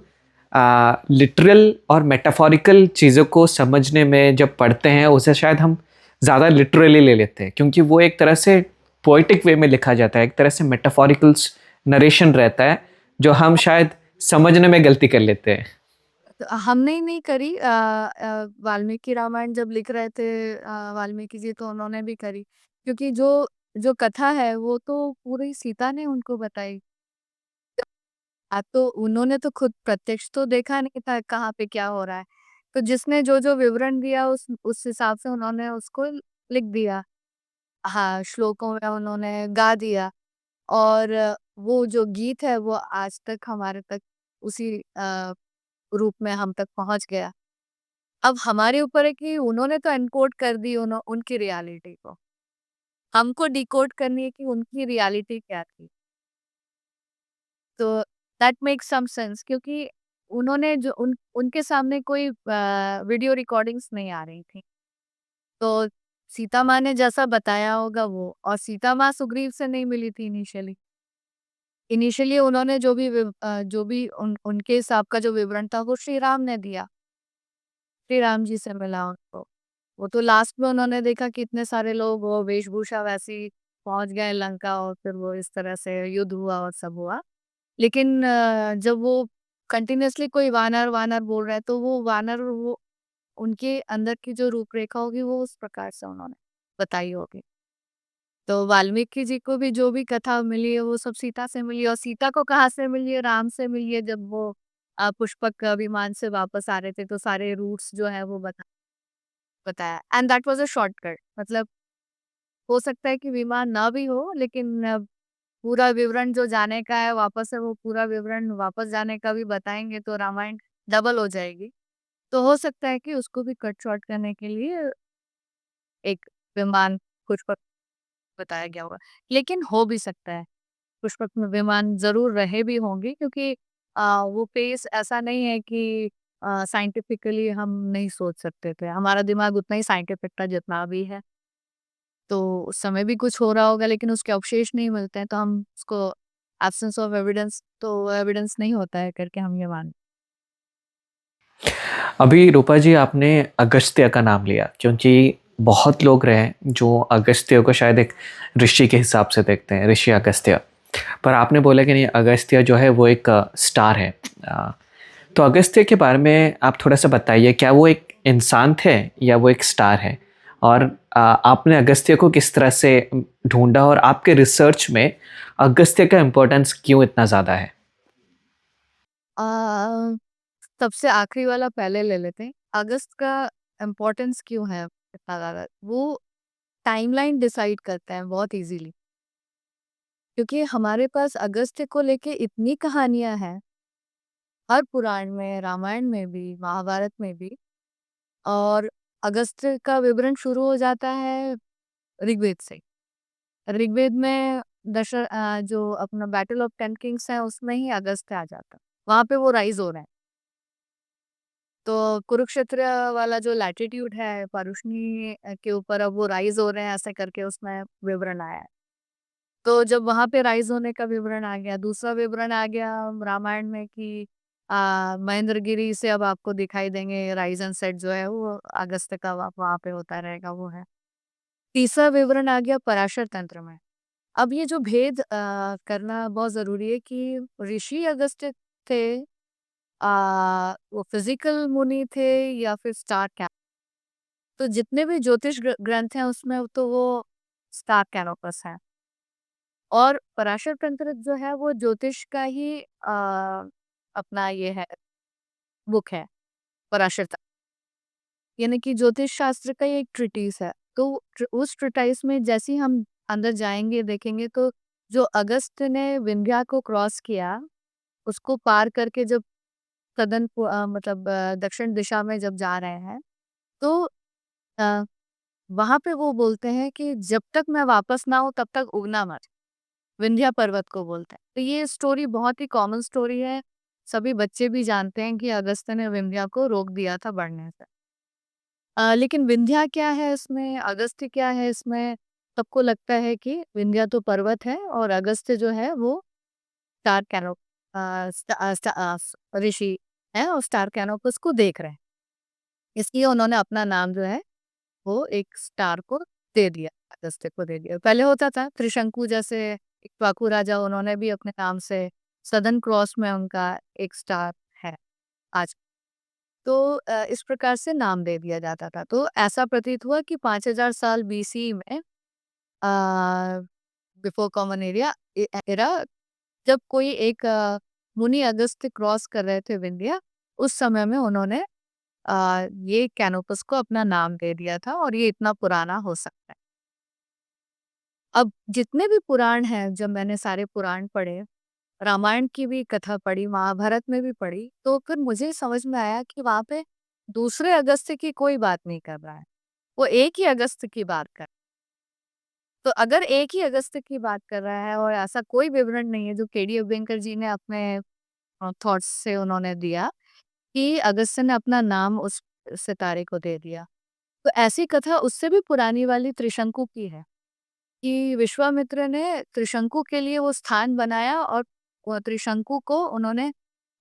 लिटरल और मेटाफोरिकल चीज़ों को समझने में जब पढ़ते हैं उसे शायद हम ज़्यादा लिटरली ले लेते हैं क्योंकि वो एक तरह से पोएटिक वे में लिखा जाता है, एक तरह से मेटाफोरिकल नरेशन रहता है जो हम शायद समझने में गलती कर लेते हैं। तो हमने ही नहीं करी वाल्मीकि रामायण जब लिख रहे थे वाल्मीकि जी तो उन्होंने भी करी क्योंकि जो जो कथा है वो तो पूरी सीता ने उनको बताई। तो उन्होंने तो खुद प्रत्यक्ष तो देखा नहीं था कहाँ पे क्या हो रहा है। तो जिसने जो-जो विवरण दिया उस हिसाब से उन्होंने उसको लिख दिया। हाँ, श्लोकों में उन्होंने गा दिया और वो जो गीत है वो आज तक हमारे तक उसी रूप में हम तक पहुँच गया। अब हमारे ऊपर है कि उन्होंने तो एनकोड कर दी उनकी रियलिटी को। हमको डिकोड करनी है कि उनकी रियलिटी क्या थी। तो दैट मेक्स सम सेंस क्योंकि उन्होंने जो उनके सामने कोई वीडियो रिकॉर्डिंग्स नहीं आ रही थी। तो सीता माँ ने जैसा बताया होगा वो और सीता माँ सुग्रीव से नहीं मिली थी इनिशियली। इनिशियली उन्होंने जो भी उनके हिसाब का जो विवरण था वो श्री राम ने दिया। श्री राम जी से मिला उनको। वो तो लास्ट में उन्होंने देखा कि इतने सारे लोग वो वेशभूषा वैसी पहुंच गए लंका और फिर वो इस तरह से युद्ध हुआ और सब हुआ। लेकिन जब वो कंटिन्यूअसली कोई वानर वानर बोल रहा है तो वो वानर वो उनके अंदर की जो रूपरेखा होगी वो उस प्रकार से उन्होंने बताई होगी। तो वाल्मीकि जी को भी जो भी कथा मिली है वो सब सीता से मिली, और सीता को कहाँ से मिली है? राम से मिली है। जब वो पुष्पक विमान से वापस आ रहे थे तो सारे रूट्स जो है वो बताया, and that was a shortcut. मतलब हो सकता है कि विमान ना भी हो, लेकिन पूरा विवरण जो जाने का है वापस से वो पूरा विवरण वापस जाने का भी बताएंगे तो रामायण डबल हो जाएगी। तो हो सकता है कि उसको भी कट शॉर्ट करने के लिए एक विमान पुष्पक बताया गया होगा। लेकिन हो भी सकता है पुष्पक में विमान ज़रूर रहे भी होंगे, क्योंकि वो पेस ऐसा नहीं है कि साइंटिफिकली हम नहीं सोच सकते थे। हमारा दिमाग उतना ही साइंटिफिक था जितना अभी है। तो उस समय भी कुछ हो रहा होगा लेकिन उसके अवशेष नहीं मिलते हैं तो हम उसको एब्सेंस ऑफ एविडेंस, तो एविडेंस नहीं होता है करके हम ये मान। अभी रूपा जी आपने अगस्त्य का नाम लिया, क्योंकि बहुत लोग रहे हैं जो अगस्त्य को शायद एक ऋषि के हिसाब से देखते हैं, ऋषि अगस्त्य। पर आपने बोला कि नहीं, अगस्त्य जो है वो एक स्टार है। अ, तो अगस्त्य के बारे में आप थोड़ा सा बताइए, क्या वो एक इंसान थे या वो एक स्टार है? और आपने अगस्त्य को किस तरह से ढूंढा, और आपके रिसर्च में अगस्त्य का इम्पोर्टेंस क्यों इतना ज़्यादा है? अ, सबसे आखिरी वाला पहले ले लेते हैं। अगस्त का इम्पोर्टेंस क्यों है इतना ज़्यादा? वो टाइमलाइन डिसाइड करता है बहुत इजीली, क्योंकि हमारे पास अगस्त्य को लेके इतनी कहानियां हैं, हर पुराण में, रामायण में भी, महाभारत में भी। और अगस्त्य का विवरण शुरू हो जाता है ऋग्वेद से। ऋग्वेद में जो अपना बैटल ऑफ टेन किंग्स है उसमें ही अगस्त्य आ जाता है। वहां पे वो राइज हो रहे हैं। तो कुरुक्षेत्र वाला जो लैटिट्यूड है पारुष्णी के ऊपर, अब वो राइज हो रहे हैं ऐसे करके उसमें विवरण आया है। तो जब वहां पे राइज होने का विवरण आ गया, दूसरा विवरण आ गया रामायण में कि महेंद्रगिरी से अब आपको दिखाई देंगे राइज एंड सेट जो है वो अगस्त का वहां पे होता रहेगा, वो है। तीसरा विवरण आ गया पराशर तंत्र में। अब ये जो भेद करना बहुत जरूरी है कि ऋषि अगस्त्य थे, वो फिजिकल मुनि थे या फिर स्टार कैनोप। तो जितने भी ज्योतिष ग्रंथ हैं उसमें तो वो स्टार कैनोपस है। और पराशर तंत्र जो है वो ज्योतिष का ही अपना ये है, बुक है पराशर तंत्र। यानी कि ज्योतिष शास्त्र का ये एक ट्रिटीज है। तो उस ट्रिटाइस में जैसे ही हम अंदर जाएंगे देखेंगे तो जो अगस्त ने विंध्या को क्रॉस किया, उसको पार करके जब मतलब दक्षिण दिशा में जब जा रहे हैं तो अ, वहां पे वो बोलते हैं कि जब तक मैं वापस ना आऊं तब तक उगना मत। विंध्या पर्वत को बोलते हैं। तो ये स्टोरी बहुत ही कॉमन स्टोरी है। सभी बच्चे भी जानते हैं कि अगस्त्य ने विंध्या को रोक दिया था बढ़ने से। लेकिन विंध्या क्या है इसमें, अगस्त्य क्या है इसमें? सबको लगता है कि विंध्या तो पर्वत है और अगस्त्य जो है वो स्टार कैनोप ऋषि है और स्टार कैनोपस को देख रहे हैं। इसलिए उन्होंने अपना नाम जो है वो एक स्टार को दे दिया, अगस्त्य को दे दिया। पहले होता था त्रिशंकु जैसे इक्ष्वाकु राजा, उन्होंने भी अपने नाम से सदर्न क्रॉस में उनका एक स्टार है आज। तो इस प्रकार से नाम दे दिया जाता था। तो ऐसा प्रतीत हुआ कि 5000 साल बीसी में, बिफोर कॉमन एरा, जब कोई एक मुनि अगस्त्य क्रॉस कर रहे थे विंध्या, उस समय में उन्होंने ये कैनोपस को अपना नाम दे दिया था और ये इतना पुराना हो सकता है। अब जितने भी पुराण हैं, जब मैंने सारे पुराण पढ़े, रामायण की भी कथा पढ़ी, महाभारत में भी पढ़ी, तो फिर मुझे समझ में आया कि वहां पे दूसरे अगस्त्य की कोई बात नहीं कर रहा है। वो एक ही अगस्त्य की बात कर। तो अगर एक ही अगस्त्य की बात कर रहा है और ऐसा कोई विवरण नहीं है जो केडी अभ्यंकर जी ने अपने थॉट्स से उन्होंने दिया कि अगस्त्य ने अपना नाम उस सितारे को दे दिया, तो ऐसी कथा उससे भी पुरानी वाली त्रिशंकु की है कि विश्वामित्र ने त्रिशंकु के लिए वो स्थान बनाया और वो त्रिशंकु को उन्होंने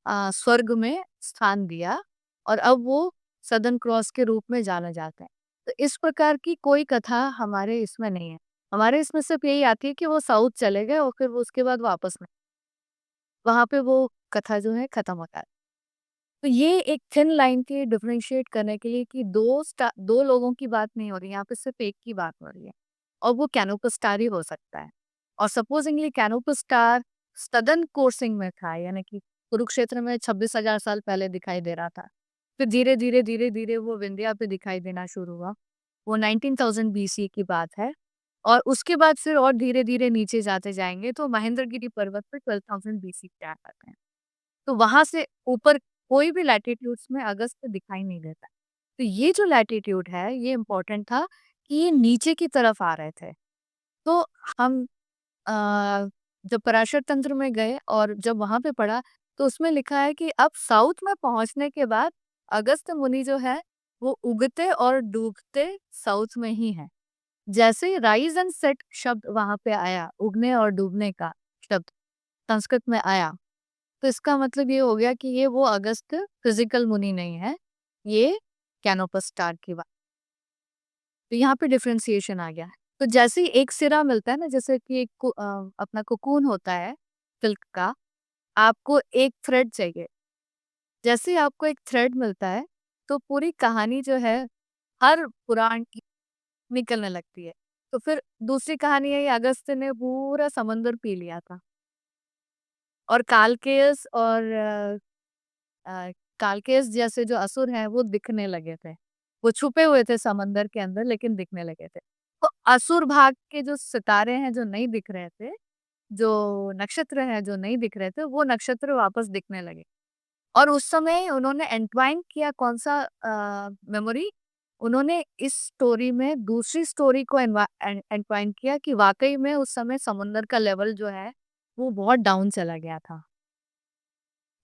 स्वर्ग में स्थान दिया और अब वो सदर्न क्रॉस के रूप में जाना जाता है। तो इस प्रकार की कोई कथा हमारे इसमें नहीं है। हमारे इसमें सिर्फ़ यही आती है कि वो साउथ चले गए और फिर वो उसके बाद वापस नहीं, वहाँ पे वो कथा जो है खत्म होता है। तो ये एक थिन लाइन थी डिफरेंशिएट करने के लिए कि 2 लोगों की बात नहीं हो रही है, यहाँ पे सिर्फ़ एक की बात हो रही है और वो कैनोपस स्टार ही हो सकता है। और सपोज़िंगली कैनोपस स्टार सदर्न कोर्सिंग में था, यानी कि कुरुक्षेत्र में 26,000 साल पहले दिखाई दे रहा था। फिर धीरे-धीरे, धीरे-धीरे वो विंध्या पे दिखाई देना शुरू हुआ। वो 19,000 बीसी की बात है और उसके बाद फिर और धीरे-धीरे नीचे जाते जाएँगे तो महेंद्रगिरी पर्वत पे 12,000 बीसी पे आ जाते हैं। तो वहाँ से ऊपर कोई भी लैटीट्यूड्स में अगस्त दिखाई नहीं देता। तो ये जो लैटीट्यूड है, ये इम्पोर्टेंट था कि ये नीचे की तरफ आ रहे थे। तो हम अ, जब पराशर तंत्र में गए और जब वहाँ पे पढ़ा, तो उसमें लिखा है कि अब साउथ में पहुँचने के बाद अगस्त्य मुनि जो है, वो उगते और डूबते साउथ में ही हैं। जैसे ही राइज़ एंड सेट शब्द वहाँ पे आया, उगने और डूबने का शब्द संस्कृत में आया, तो इसका मतलब ये हो गया कि ये वो अगस्त्य फिज़िकल मुनि नहीं है, ये कैनोपस स्टार की बात। तो यहाँ पे डिफरेंशिएशन आ गया। तो जैसे ही एक सिरा मिलता है ना, जैसे कि अपना कोकून होता है सिल्क का, आपको एक थ्रेड चाहिए। जैसे ही आपको एक थ्रेड मिलता है, तो पूरी कहानी जो है हर पुराण की निकलने लगती है। तो फिर दूसरी कहानी है, ये अगस्त्य ने पूरा समंदर पी लिया था और कालकेयस और कालकेयस जैसे जो असुर हैं वो दिखने लगे थे। वो छुपे हुए थे समंदर के अंदर लेकिन दिखने लगे थे। तो असुर भाग के जो सितारे हैं जो नहीं दिख रहे थे, जो नक्षत्र हैं जो नहीं दिख रहे थे, वो नक्षत्र वापस दिखने लगे। और उस समय उन्होंने एंटवाइन किया कौन-सा मेमोरी? उन्होंने इस स्टोरी में दूसरी स्टोरी को एंटवाइन किया कि वाक़ई में उस समय समुद्र का लेवल जो है, वो बहुत डाउन चला गया था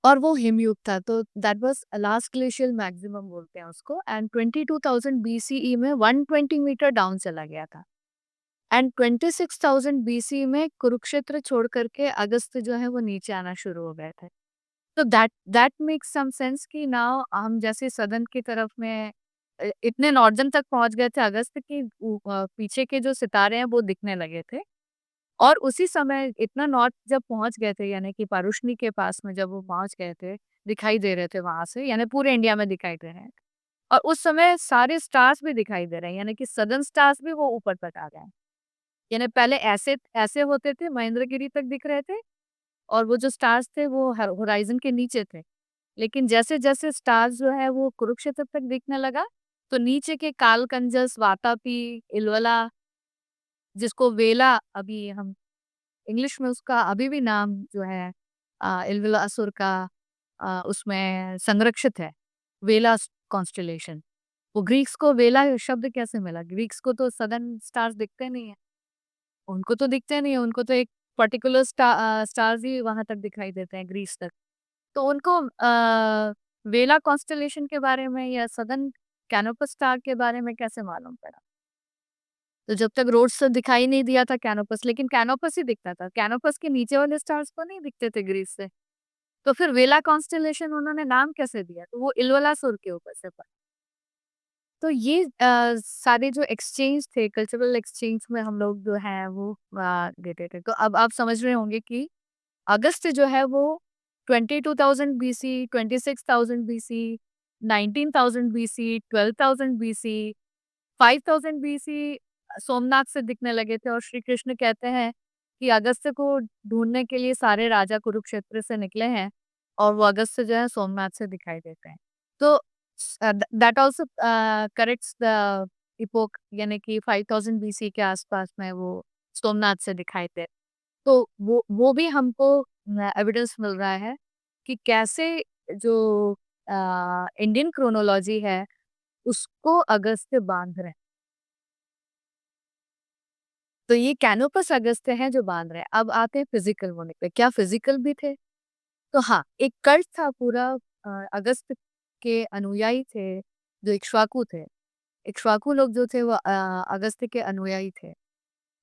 और वो हिमयुग था, तो that was last glacial maximum बोलते हैं उसको एंड 22,000 बीसीई में 120 मीटर डाउन चला गया था एंड 26,000 बीसी में कुरुक्षेत्र छोड़ कर के अगस्त्य जो है वो नीचे आना शुरू हो गए थे। तो दैट मेक्स सम सेंस कि नाउ हम जैसे सदन की तरफ में इतने नॉर्दर्न तक पहुंच गए थे अगस्त की पीछे के जो सितारे हैं वो दिखने लगे थे और उसी समय इतना नॉर्थ जब पहुंच गए थे यानी कि पारुष्णी के पास में जब वो पहुंच गए थे दिखाई दे रहे थे वहां से यानी पूरे इंडिया में दिखाई दे रहे हैं और उस समय सारे स्टार्स भी दिखाई दे रहे हैं यानी कि सदर्न स्टार्स भी वो ऊपर तक आ गए यानी पहले ऐसे ऐसे होते थे महेंद्रगिरी तक दिख रहे थे और वो जो स्टार्स थे वो होराइजन के नीचे थे लेकिन जैसे-जैसे स्टार्स जो है वो कुरुक्षेत्र तक दिखने लगा, तो नीचे के कालकंजस, वातापी, इलवला जिसको वेला अभी हम इंग्लिश में उसका अभी भी नाम जो है इलवला असुर का उसमें संरक्षित है, वेला कॉन्स्टेलेशन। वो ग्रीक्स को वेला शब्द कैसे मिला? ग्रीक्स को तो सदर्न स्टार्स दिखते नहीं है, उनको तो दिखते नहीं है, उनको तो एक पर्टिकुलर स्टार्स ही वहाँ तक दिखाई देते हैं ग्रीस तक। तो उनको वेला कॉन्स्टेलेशन के बारे में या सदर्न कैनोपस स्टार के बारे में कैसे मालूम पड़ा? तो जब तक रोड्स से दिखाई नहीं दिया था कैनोपस, लेकिन कैनोपस ही दिखता था। कैनोपस के नीचे वाले स्टार्स को नहीं दिखते थे ग्रीस से। तो फिर वेला कॉन्स्टेलेशन उन्होंने नाम कैसे दिया? तो वो इल्वलासुर के ऊपर से पड़ा। तो ये सारे जो एक्सचेंज थे, कल्चरल एक्सचेंज में हम लोग जो हैं वो देते थे। तो अब आप समझ रहे होंगे कि अगस्त जो है वो 22,000 BC, 26,000 BC, 19,000 BC, 12,000 BC, 5,000 BC Somnath से दिखने लगे थे और श्री कृष्ण कहते हैं कि अगस्त्य को ढूँढने के लिए सारे राजा कुरुक्षेत्र से निकले हैं और वो अगस्त्य जो है सोमनाथ से दिखाई देते हैं। तो that also corrects the epoch यानी कि 5,000 बीसी के आसपास में वो सोमनाथ से दिखाई दे तो वो भी हमको एविडेंस मिल रहा है कि कैसे जो इंडियन क्रोनोलॉजी है उसको अगस्त्य बांध रहे हैं। तो ये कैनोपस अगस्त्य हैं जो बांध रहे हैं। अब आते हैं फिजिकल होने पे। क्या फिजिकल भी थे? तो हाँ, एक कल्ट था पूरा अगस्त्य के अनुयायी थे जो इक्ष्वाकु थे। इक्ष्वाकु लोग जो थे वो अगस्त्य के अनुयायी थे।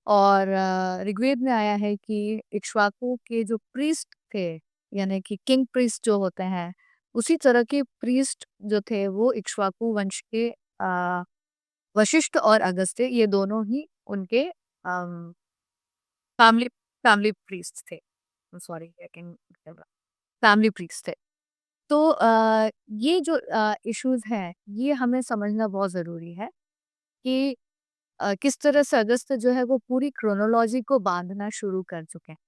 और ऋग्वेद में आया है कि इक्ष्वाकु के जो प्रीस्ट थे यानी कि किंग प्रीस्ट जो होते हैं उसी तरह के प्रीस्ट जो थे वो इक्ष्वाकु वंश के वशिष्ठ और अगस्त्य ये दोनों ही उनके फैमिली फैमिली प्रीस्ट थे। Sorry, I can family priest थे। तो ये जो इश्यूज हैं, ये हमें समझना बहुत ज़रूरी है कि किस तरह से अगस्त्य जो है वो पूरी क्रोनोलॉजी को बाँधना शुरू कर चुके हैं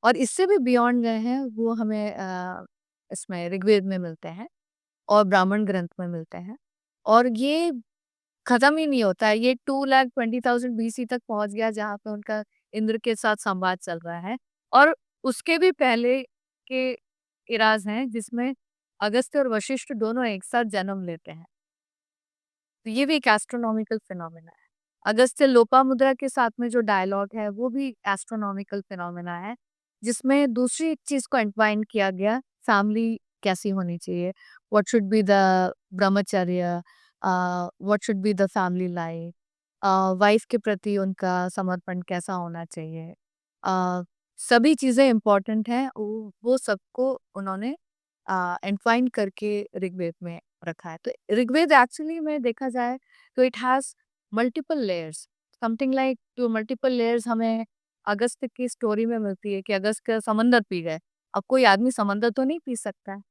और इससे भी बियॉन्ड गए हैं, वो हमें इसमें ऋग्वेद में मिलते हैं और ब्राह्मण ग्रंथ में मिलते हैं और ये खत्म ही नहीं होता है। ये 2,20,000 बीसी तक पहुँच गया जहाँ पे उनका इंद्र के साथ संवाद चल रहा है और उसके भी पहले के इराज हैं जिसमें अगस्त्य और वशिष्ठ दोनों एक साथ जन्म लेते हैं। तो ये भी एक एस्ट्रोनॉमिकल फिनोमेना है। अगस्त्य लोपामुद्रा के साथ में जो डायलॉग है वो भी एस्ट्रोनॉमिकल फिनोमेना है, जिसमें दूसरी एक चीज़ को एंटवाइन किया गया, फैमिली कैसी होनी चाहिए, व्हाट शुड बी द ब्रह्मचर्य, what should be the family life, wife के प्रति उनका समर्पण कैसा होना चाहिए। सभी चीज़ें इम्पोर्टेंट हैं, वो सबको उन्होंने एंटवाइन करके ऋग्वेद में रखा है। तो ऋग्वेद एक्चुअली में देखा जाए तो it has multiple layers, something like जो मल्टीपल लेयर्स हमें अगस्त्य की स्टोरी में मिलती है कि अगस्त्य समंदर पी गए। अब कोई आदमी समंदर तो नहीं पी सकता है।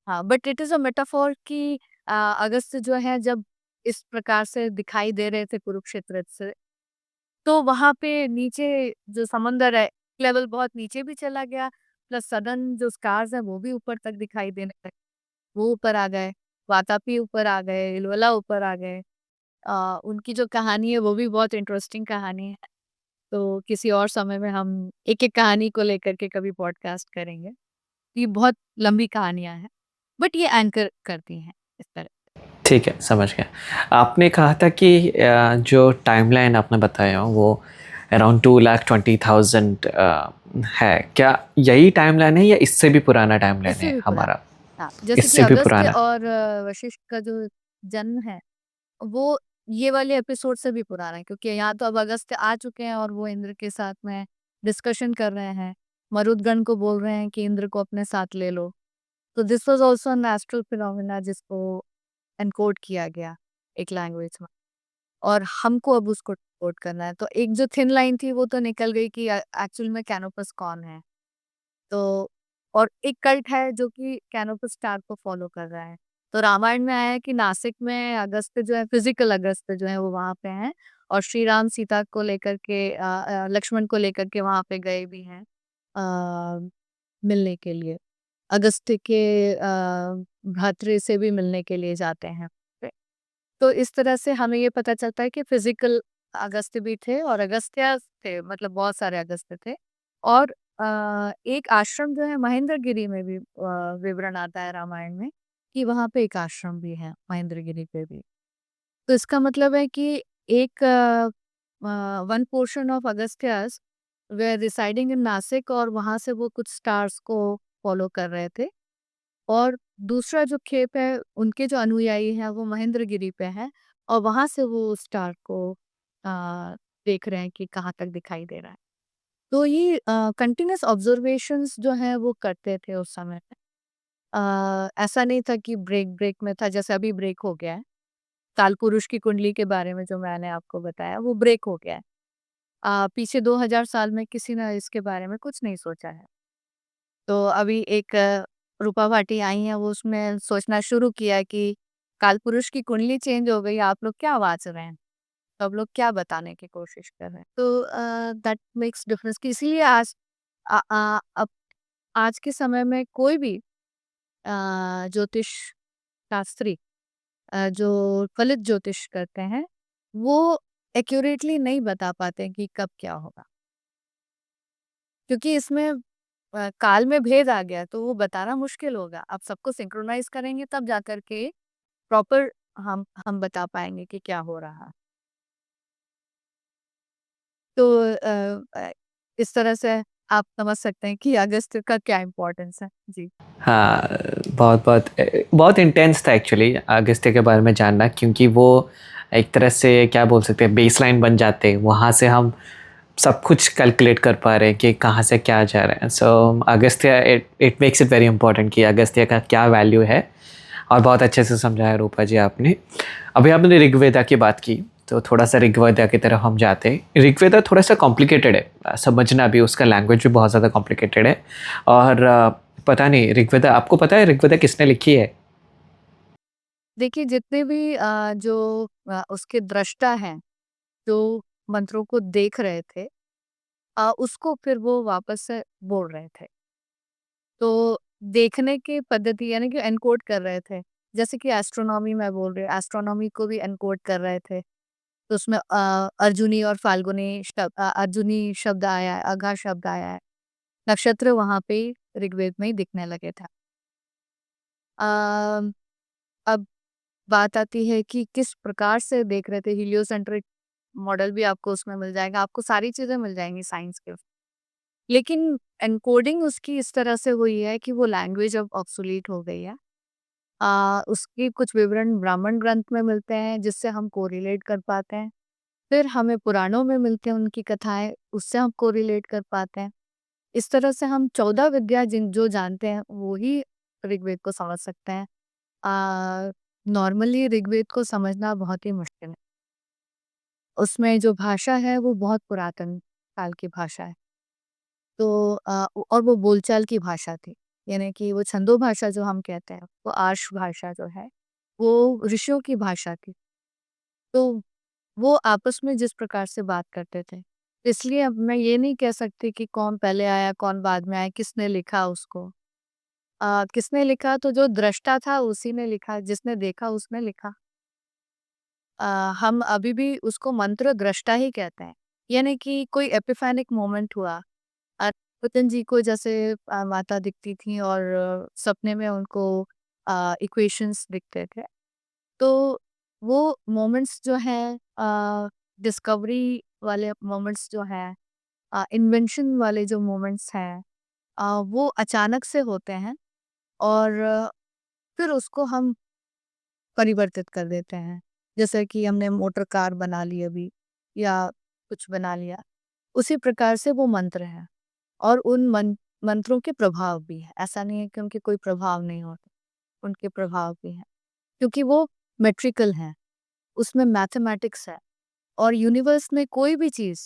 हाँ, but it is a metaphor कि अगस्त्य जो है जब इस प्रकार से दिखाई दे रहे थे कुरुक्षेत्र से, तो वहाँ पे नीचे जो समंदर है, लेवल बहुत नीचे भी चला गया, प्लस सडन जो स्टार्स हैं वो भी ऊपर तक दिखाई देने लगे। वो ऊपर आ गए, वातापी ऊपर आ गए, इलोला ऊपर आ गए। उनकी जो कहानी है वो भी बहुत इंटरेस्टिंग कहानी है। तो किसी और समय में हम एक-एक कहानी को लेकर के कभी पॉडकास्ट करेंगे। ये बहुत लंबी कहानियाँ हैं, बट ये एंकर करती हैं इस तरह। ठीक है, समझ गया। आपने कहा था कि जो टाइमलाइन आपने बताया वो अराउंड 2,20,000 है। क्या यही टाइमलाइन है या इससे भी पुराना टाइमलाइन इससे है भी हमारा? पुराना। हाँ, जैसे कि इससे भी अगस्त्य पुराना। और वशिष्ठ का जो जन्म है, वो ये वाले एपिसोड से भी पुराना है क्योंकि यहाँ तो अब अगस्त्य आ चुके हैं और वो इंद्र के साथ में डिस्कशन कर रहे हैं। मरुदगण को बोल रहे हैं कि इंद्र को अपने साथ ले लो। तो this was also a natural phenomena जिसको एनकोड किया गया एक लैंग्वेज में और हमको अब उसको डिकोड करना है। तो एक जो थिन लाइन थी वो तो निकल गई कि एक्चुअल में कैनोपस कौन है। तो और एक कल्ट है जो कि कैनोपस स्टार को फॉलो कर रहा है। तो रामायण में आया है कि नासिक में अगस्त्य जो है, फिजिकल अगस्त्य जो है वो वहाँ पे हैं और श्री राम सीता को लेकर के लक्ष्मण को लेकर के वहाँ पे गए भी हैं मिलने के लिए। अगस्त्य के भ्रातृ से भी मिलने के लिए जाते हैं। तो इस तरह से हमें ये पता चलता है कि फिजिकल अगस्त्य भी थे और अगस्त्य थे, मतलब बहुत सारे अगस्त्य थे और एक आश्रम जो है महेंद्रगिरी में भी विवरण आता है रामायण में कि वहाँ पे एक आश्रम भी है महेंद्रगिरी पे भी। तो इसका मतलब है कि एक वन पोर्शन ऑफ अगस्त्यास वे रिसाइडिंग इन नासिक और वहाँ से वो कुछ स्टार्स को फॉलो कर रहे थे और दूसरा जो खेप है, उनके जो अनुयायी हैं वो महेंद्रगिरी पे हैं और वहाँ से वो स्टार को देख रहे हैं कि कहाँ तक दिखाई दे रहा है। तो ये कंटीन्यूअस ऑब्जर्वेशंस जो हैं वो करते थे उस समय पे। ऐसा नहीं था कि ब्रेक ब्रेक में था, जैसे अभी ब्रेक हो गया है। कालपुरुष की कुंडली के बारे में जो मैंने आपको बताया वो ब्रेक हो गया है। पीछे 2000 साल में किसी ने इसके बारे में कुछ नहीं सोचा है। तो अभी एक रूपा भाटी आई हैं, वो उसमें सोचना शुरू किया कि कालपुरुष की कुंडली चेंज हो गई, आप लोग क्या वाच रहे हैं? तो आप लोग क्या बताने की कोशिश कर रहे हैं? तो दैट मेक्स डिफरेंस कि इसीलिए अब आज के समय में कोई भी ज्योतिष शास्त्री जो फलित ज्योतिष करते हैं, वो एक्यूरेटली नहीं बता पाते हैं कि कब क्या होगा। क्योंकि इसमें काल में भेद आ गया तो वो बताना मुश्किल होगा। आप सबको सिंक्रोनाइज़ करेंगे तब जाकर के प्रॉपर हम बता पाएँगे कि क्या हो रहा है। तो इस तरह से आप समझ सकते हैं कि अगस्त का क्या इम्पोर्टेंस है। जी। हाँ, बहुत इंटेंस था एक्चुअली अगस्त्य के बारे में जानना, क्योंकि वो एक तरह से क्या बोल सकते हैं बेसलाइन बन जाते हैं, वहाँ से हम सब कुछ कैलकुलेट कर पा रहे हैं कि कहाँ से क्या जा रहा है। So Agastya it makes it very important कि अगस्त्य का क्या वैल्यू है और बहुत अच्छे से समझाया रूपा जी आपने। अभी आपने ऋग्वेदा की बात की, तो थोड़ा-सा ऋग्वेदा की तरफ हम जाते हैं। ऋग्वेदा थोड़ा-सा कॉम्प्लिकेटेड है, समझना भी, उसका लैंग्वेज भी बहुत ज़्यादा कॉम्प्लिकेटेड है। और पता नहीं ऋग्वेदा, आपको पता है ऋग्वेदा किसने लिखी है? देखिए जितने भी जो उसके दृष्टा हैं, जो मंत्रों को देख रहे थे, उसको फिर वो वापस से बोल रहे थे। तो देखने की पद्धति यानी कि एनकोड कर रहे थे। जैसे कि एस्ट्रोनॉमी मैं बोल रही हूँ, एस्ट्रोनॉमी को भी एनकोड कर रहे थे। तो उसमें अर्जुनी और फाल्गुनी अर्जुनी शब्द आया है, अघा शब्द आया है। नक्षत्र वहाँ पे ऋग्वेद में ही दिखने लगे थे। अ, अब बात आती है कि किस प्रकार से देख रहे थे, हीलियोसेंट्रिक मॉडल भी आपको उसमें मिल जाएगा, आपको सारी चीज़ें मिल जाएँगी साइंस के। लेकिन एन्कोडिंग उसकी इस तरह से हुई है कि वो लैंग्वेज अब ऑब्सोलीट हो गई है। उसके कुछ विवरण ब्राह्मण ग्रंथ में मिलते हैं जिससे हम कोरिलेट कर पाते हैं। फिर हमें पुराणों में मिलते हैं उनकी कथाएँ, उससे हम कोरिलेट कर पाते हैं। इस तरह से हम 14 विद्या जिन जो जानते हैं वो ही ऋग्वेद को समझ सकते हैं। नॉर्मली ऋग्वेद को समझना बहुत ही मुश्किल है। उसमें जो भाषा है वो बहुत पुरातन काल की भाषा है। तो और वो बोलचाल की भाषा थी। यानी कि वो छंदो भाषा जो हम कहते हैं, वो आर्ष भाषा जो है, वो ऋषियों की भाषा थी। तो वो आपस में जिस प्रकार से बात करते थे, इसलिए अब मैं ये नहीं कह सकती कि कौन पहले आया, कौन बाद में आया, किसने लिखा उसको। किसने लिखा तो जो दृष्टा था उसी ने लिखा, जिसने देखा उसने लिखा। अ, हम अभी भी उसको मंत्र दृष्टा ही कहते हैं। यानी कि कोई एपिफैनिक मोमेंट हुआ। पुतन जी को जैसे माता दिखती थी और सपने में उनको इक्वेशंस दिखते थे। तो वो मोमेंट्स जो हैं डिस्कवरी वाले मोमेंट्स जो हैं इन्वेंशन वाले जो मोमेंट्स हैं वो अचानक से होते हैं और फिर उसको हम परिवर्तित कर देते हैं। जैसे कि हमने मोटर कार बना ली अभी या कुछ बना लिया। उसी प्रकार से वो मंत्र हैं और उन मंत्रों के प्रभाव भी हैं। ऐसा नहीं है कि उनके कोई प्रभाव नहीं होते, उनके प्रभाव भी हैं। क्योंकि वो मेट्रिकल हैं, उसमें मैथमेटिक्स है और यूनिवर्स में कोई भी चीज़,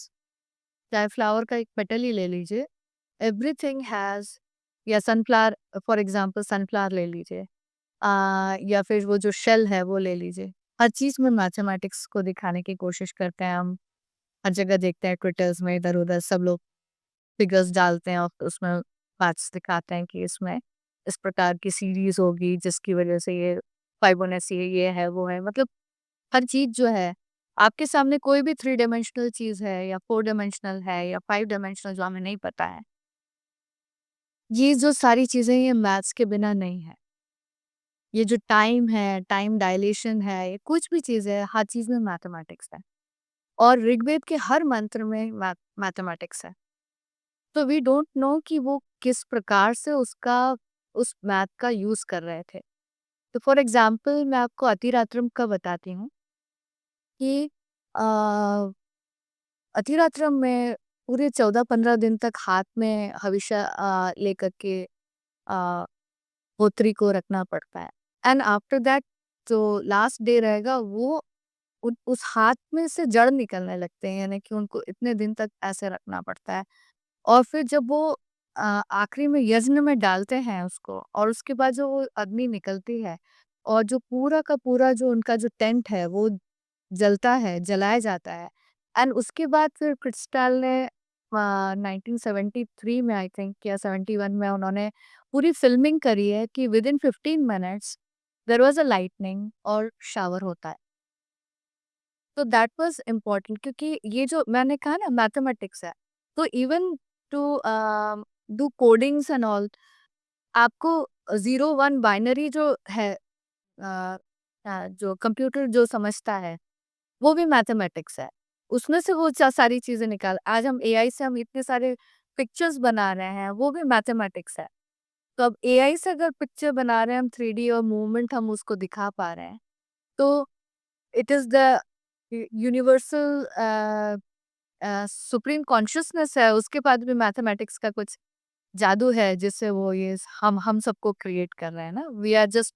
चाहे फ्लावर का एक पेटल ही ले लीजिए, एवरीथिंग हैज़ या सनफ्लावर फॉर एग्ज़ाम्पल सनफ्लावर ले लीजिए। या फिर वो जो शेल है वो ले लीजिए। हर चीज़ में मैथमेटिक्स को दिखाने की कोशिश करते हैं हम। हर जगह देखते हैं ट्विटर्स में इधर-उधर सब लोग फिगर्स डालते हैं और उसमें मैथ्स दिखाते हैं कि इसमें इस प्रकार की सीरीज़ होगी जिसकी वज़ह से ये फाइबोनाची ये है, वो है। मतलब हर चीज़ जो है आपके सामने कोई भी 3 डायमेंशनल चीज़ है या 4 डायमेंशनल है या 5 डायमेंशनल जो हमें नहीं पता है। ये जो सारी चीज़ें ये मैथ्स के बिना नहीं है। ये जो टाइम है, टाइम डायलेशन है, ये कुछ भी चीज़ है, हर चीज़ में मैथमेटिक्स है और ऋग्वेद के हर मंत्र में मैथमेटिक्स है। तो वी डोंट नो कि वो किस प्रकार से उसका उस मैथ का यूज़ कर रहे थे। तो फॉर एग्ज़ाम्पल मैं आपको अतिरात्रम का बताती हूँ कि अ, अतिरात्रम में पूरे 14-15 दिन तक हाथ में हविष्य लेकर के अ, होत्री को रखना पड़ता है एंड आफ्टर दैट जो लास्ट डे रहेगा वो उस हाथ में से जड़ निकलने लगते हैं यानी कि उनको इतने दिन तक ऐसे रखना पड़ता है और फिर जब वो आखिरी में यज्ञ में डालते हैं उसको और उसके बाद जो वो अग्नि निकलती है और जो पूरा का पूरा जो उनका जो टेंट है वो जलता है, जलाया जाता है एंड उसके बाद फिर क्रिस्टल ने 1973 में आई थिंक या 71 में उन्होंने पूरी फ़िल्मिंग करी है कि within 15 minutes there was a lightning और शावर होता है। तो दैट वाज़ इम्पोर्टेंट क्योंकि ये जो मैंने कहा ना मैथमेटिक्स है, तो even to do codings and all आपको 0-1 बाइनरी जो है अ जो कंप्यूटर जो समझता है वो भी मैथमेटिक्स है। उसमें से वो सारी चीज़ें निकाल आज हम एआई से हम इतने सारे पिक्चर्स बना रहे हैं, वो भी मैथमेटिक्स है। तो अब एआई से अगर पिक्चर बना रहे हैं हम 3D और मूवमेंट हम उसको दिखा पा रहे हैं, तो it is the universal supreme consciousness है, उसके बाद भी मैथमेटिक्स का कुछ जादू है जिससे वो ये हम सबको क्रिएट कर रहे हैं ना। We are just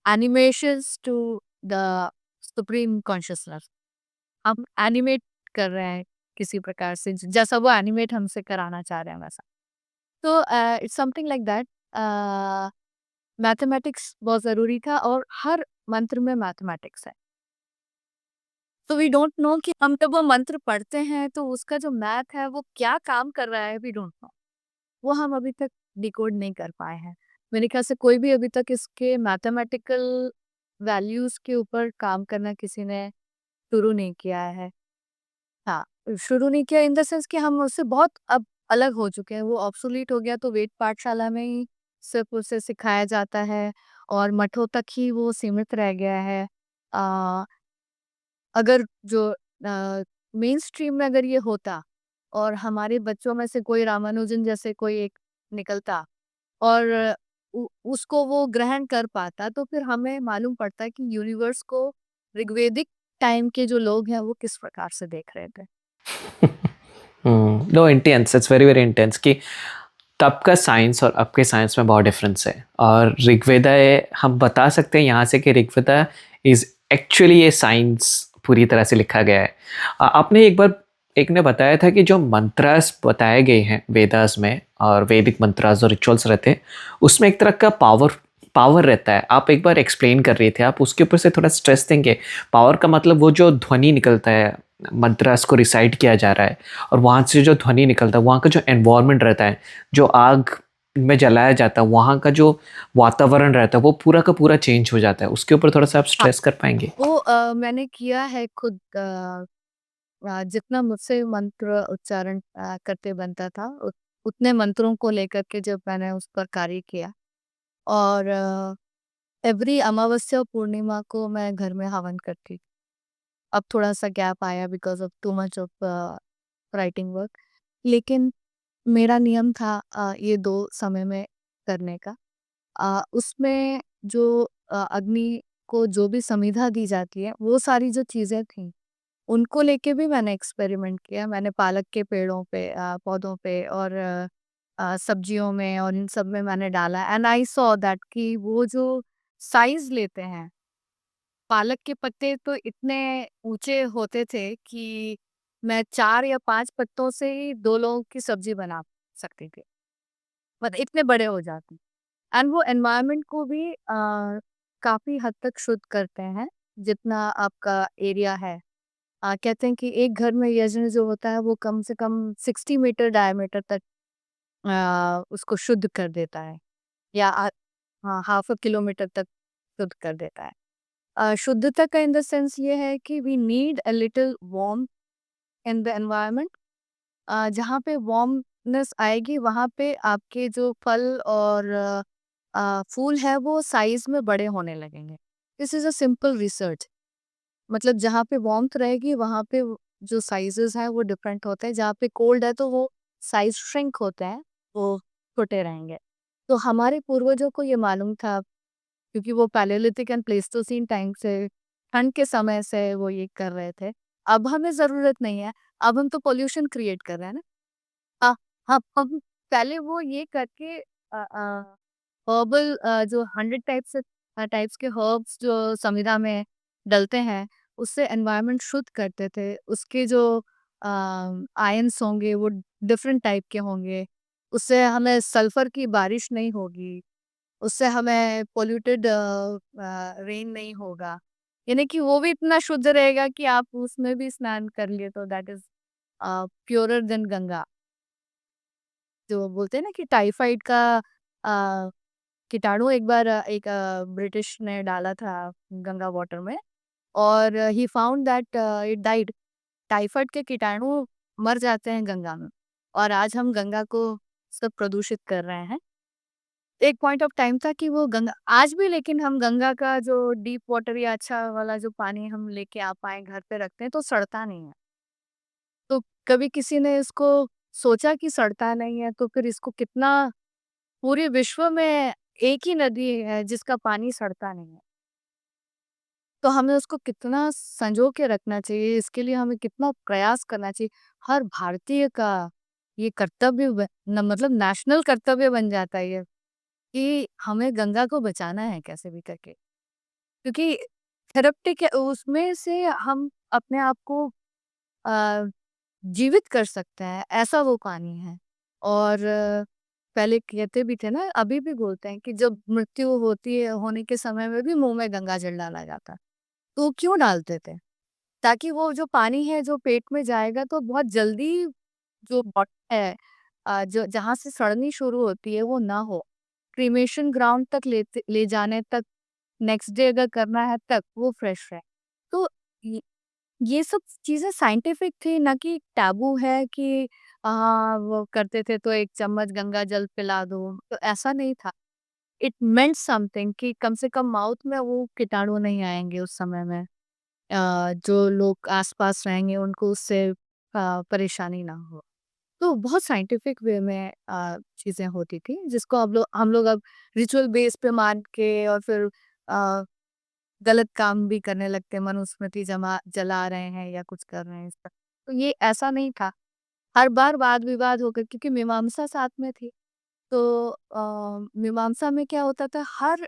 animations to the supreme consciousness. हम एनिमेट कर रहे हैं किसी प्रकार से, जैसा वो एनिमेट हमसे कराना चाह रहे हैं वैसा। तो it's something like that. Mathematics बहुत ज़रूरी था और हर मंत्र में मैथमेटिक्स है। तो वी डोंट नो कि हम जब वो मंत्र पढ़ते हैं तो उसका जो मैथ है वो क्या काम कर रहा है, वी डोंट नो। वो हम अभी तक डिकोड नहीं कर पाए हैं। मेरे ख्याल से कोई भी अभी तक इसके मैथमेटिकल वैल्यूज़ के ऊपर काम करना किसी ने शुरू नहीं किया है। हाँ, शुरू नहीं किया इन द सेंस कि हम उससे बहुत अब अलग हो चुके हैं, वो ऑब्सोलीट हो गया, तो वेद पाठशाला में ही सिर्फ उसे सिखाया जाता है और मठों तक ही वो सीमित रह गया है। अ, अगर जो मेन स्ट्रीम में अगर ये होता और हमारे बच्चों में से कोई रामानुजन जैसे कोई एक निकलता और उसको वो ग्रहण कर पाता, तो फिर हमें मालूम पड़ता है कि यूनिवर्स को ऋग्वेदिक टाइम के जो लोग हैं वो किस प्रकार से देख रहे थे। No, intense, it's very very intense कि तब का साइंस और अब के साइंस में बहुत डिफरेंस है। और ऋग्वेदा हम बता सकते हैं यहाँ से कि ऋग्वेदा इज़ एक्चुअली ये साइंस पूरी तरह से लिखा गया है। आपने एक बार एक ने बताया था कि जो मंत्रास बताए गए हैं वेदास में और वैदिक मंत्रास जो रिचुअल्स रहते हैं उसमें एक तरह का पावर पावर रहता है। आप एक बार एक्सप्लेन कर रहे थे, आप उसके ऊपर से थोड़ा स्ट्रेस देंगे? पावर का मतलब वो जो ध्वनि निकलता है, मंत्रास को रिसाइट किया जा रहा है और वहाँ से जो ध्वनि निकलता है, वहाँ का जो एनवायरनमेंट रहता है, जो आग में जलाया जाता है, वहाँ का जो वातावरण रहता है वो पूरा का पूरा चेंज हो जाता है। उसके ऊपर थोड़ा सा आप हाँ, स्ट्रेस कर पाएंगे? वो मैंने किया है खुद। जितना मुझसे मंत्र उच्चारण करते बनता था उतने मंत्रों को लेकर के जब मैंने उस पर कार्य किया और एवरी अमावस्या और पूर्णिमा को मैं घर में हवन करती। अब थोड़ा-सा गैप आया because of too much of writing work. लेकिन मेरा नियम था ये 2 समय में करने का। उसमें जो अग्नि को जो भी समिधा दी जाती है, वो सारी जो चीज़ें थीं, उनको लेके भी मैंने एक्सपेरिमेंट किया। मैंने पालक के पेड़ों पे पौधों पे और सब्जियों में और इन सब में मैंने डाला एंड आई सॉ दैट कि वो जो साइज़ लेते हैं, पालक के पत्ते तो इतने ऊँचे होते थे कि मैं 4 या 5 पत्तों से ही 2 लोगों की सब्ज़ी बना सकती थी। मतलब इतने बड़े हो जाते। एंड वो एनवायरनमेंट को भी काफ़ी हद तक शुद्ध करते हैं, जितना आपका एरिया है। कहते हैं कि एक घर में यज्ञ जो होता है वो कम से कम 60 मीटर डायमीटर तक उसको शुद्ध कर देता है या हाँ, हाफ अ किलोमीटर तक शुद्ध कर देता है। शुद्धता का इन द सेंस ये है कि we need a little warm in the environment. जहाँ पे वार्मनेस आएगी वहाँ पे आपके जो फल और फूल है वो साइज में बड़े होने लगेंगे। This is a simple research. मतलब जहाँ पे वार्मथ रहेगी वहाँ पे जो साइजेस हैं वो डिफरेंट होते हैं। जहाँ पे कोल्ड है तो वो साइज श्रिंक होते हैं, वो छोटे रहेंगे। तो हमारे पूर्वजों को ये मालूम था क्योंकि वो पैलेयोलिथिक एंड प्लेस्टोसीन टाइम से ठंड के समय से वो ये कर रहे थे। अब हमें ज़रूरत नहीं है, अब हम तो पॉल्यूशन क्रिएट कर रहे हैं ना। हाँ, अब पहले वो ये करके हर्बल जो 100 टाइप्स के हर्ब्स जो संविदा में डलते हैं, उससे एनवायरनमेंट शुद्ध करते थे। उसके जो आयन्स होंगे वो डिफरेंट टाइप के होंगे। उससे हमें सल्फर की बारिश नहीं होगी। उससे हमें पॉल्यूटेड रेन नहीं होगा। यानी कि वो भी इतना शुद्ध रहेगा कि आप उसमें भी स्नान कर लिए तो that is purer then Ganga. जो बोलते हैं ना कि टाइफाइड का अ, कीटाणु एक बार एक ब्रिटिश ने डाला था गंगा वाटर में और he found that it died. Typhoid के कीटाणु मर जाते हैं गंगा में और आज हम गंगा को सब प्रदूषित कर रहे हैं। एक पॉइंट ऑफ टाइम था कि वो गंगा आज भी लेकिन हम गंगा का जो डीप वाटर या अच्छा वाला जो पानी हम लेके आ पाए घर पे रखते हैं तो सड़ता नहीं है। तो कभी किसी ने इसको सोचा कि सड़ता नहीं है तो फिर इसको कितना पूरे विश्व में एक ही नदी है जिसका पानी सड़ता नहीं है। तो हमें उसको कितना संजो के रखना चाहिए, इसके लिए हमें कितना प्रयास करना चाहिए। हर भारतीय का ये कर्तव्य मतलब नेशनल कर्तव्य बन जाता है ये कि हमें गंगा को बचाना है कैसे भी करके। क्योंकि थेरेप्टिक उसमें से हम अपने आप को अ, जीवित कर सकते हैं, ऐसा वो पानी है। और पहले कहते भी थे ना, अभी भी बोलते हैं कि जब मृत्यु होती है, होने के समय में भी मुँह में गंगा जल डाला जाता है। तो वो क्यों डालते थे? ताकि वो जो पानी है जो पेट में जाएगा तो बहुत जल्दी जो बॉडी है जो जहाँ से सड़नी शुरू होती है वो ना हो। क्रीमेशन ग्राउंड तक ले जाने तक, नेक्स्ट डे अगर करना है तक वो फ्रेश रहे। तो ये ये सब चीज़ें साइंटिफिक थी, ना कि टैबू है कि वो करते थे तो 1 चम्मच गंगा जल पिला दो, तो ऐसा नहीं था। इट मेंट समथिंग कि कम से कम माउथ में वो कीटाणु नहीं आएँगे उस समय में। जो लोग आस-पास रहेंगे उनको उससे परेशानी ना हो। तो बहुत साइंटिफिक वे में चीज़ें होती थी जिसको हम लोग अब रिचुअल बेस पे मान के और फिर अ, गलत काम भी करने लगते हैं, मनुस्मृति जमा जला रहे हैं या कुछ कर रहे हैं इस पर। तो ये ऐसा नहीं था। हर बार वाद-विवाद होकर, क्योंकि मीमांसा साथ में थी। तो मीमांसा में क्या होता था, हर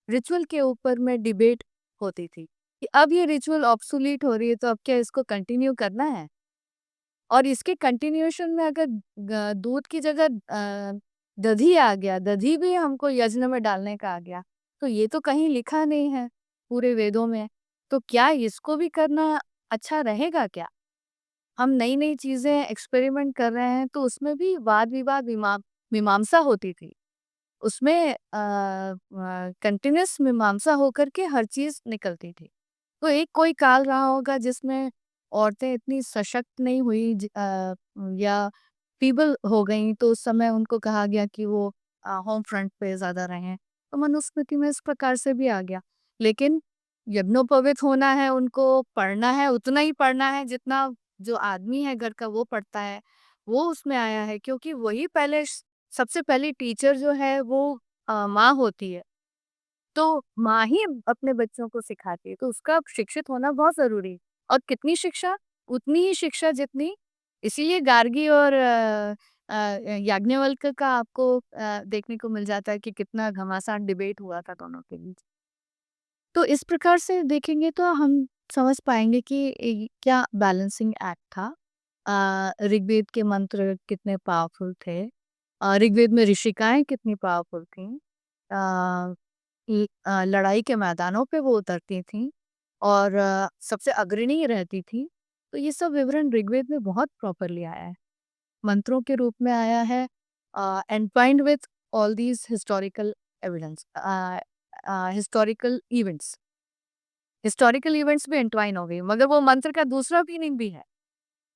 रिचुअल के ऊपर में डिबेट होती थी कि अब ये रिचुअल ऑब्सोलीट हो रही है तो अब क्या इसको कंटिन्यू करना है? और इसके कंटिन्यूएशन में अगर दूध की जगह दधी आ गया, दधी भी हमको यज्ञ में डालने का आ गया, तो ये तो कहीं लिखा नहीं है पूरे वेदों में। तो क्या इसको भी करना अच्छा रहेगा क्या? हम नई-नई चीज़ें एक्सपेरिमेंट कर रहे हैं तो उसमें भी वाद-विवाद मीमांसा होती थी। उसमें कंटीन्यूअस मीमांसा होकर के हर चीज़ निकलती थी। तो एक कोई काल रहा होगा जिसमें औरतें इतनी सशक्त नहीं हुई या फीबल हो गईं, तो उस समय उनको कहा गया कि वो होम फ्रंट पे ज़्यादा रहें। तो मनुस्मृति में इस प्रकार से भी आ गया। लेकिन यज्ञोपवीत होना है, उनको पढ़ना है, उतना ही पढ़ना है जितना जो आदमी है घर का वो पढ़ता है, वो उसमें आया है, क्योंकि वही पहले सबसे पहली टीचर जो है वो माँ होती है। तो माँ ही अपने बच्चों को सिखाती है, तो उसका शिक्षित होना बहुत ज़रूरी है। और कितनी शिक्षा? उतनी ही शिक्षा जितनी, इसीलिए गार्गी और याज्ञवल्क्य का आपको देखने को मिल जाता है कि कितना घमासान डिबेट हुआ था दोनों के बीच। तो इस प्रकार से देखेंगे तो हम समझ पाएँगे कि क्या बैलेंसिंग एक्ट था। ऋग्वेद के मंत्र कितने पावरफुल थे। ऋग्वेद में ऋषिकाएँ कितनी पावरफुल थीं। लड़ाई के मैदानों पे वो उतरती थीं और सबसे अग्रणी रहती थीं। तो ये सब विवरण ऋग्वेद में बहुत प्रॉपरली आया है। मंत्रों के रूप में आया है, entwined with all these historical evidence, historical events. Historical events भी एंटवाइन हो गई, मगर वो मंत्र का दूसरा मीनिंग भी है।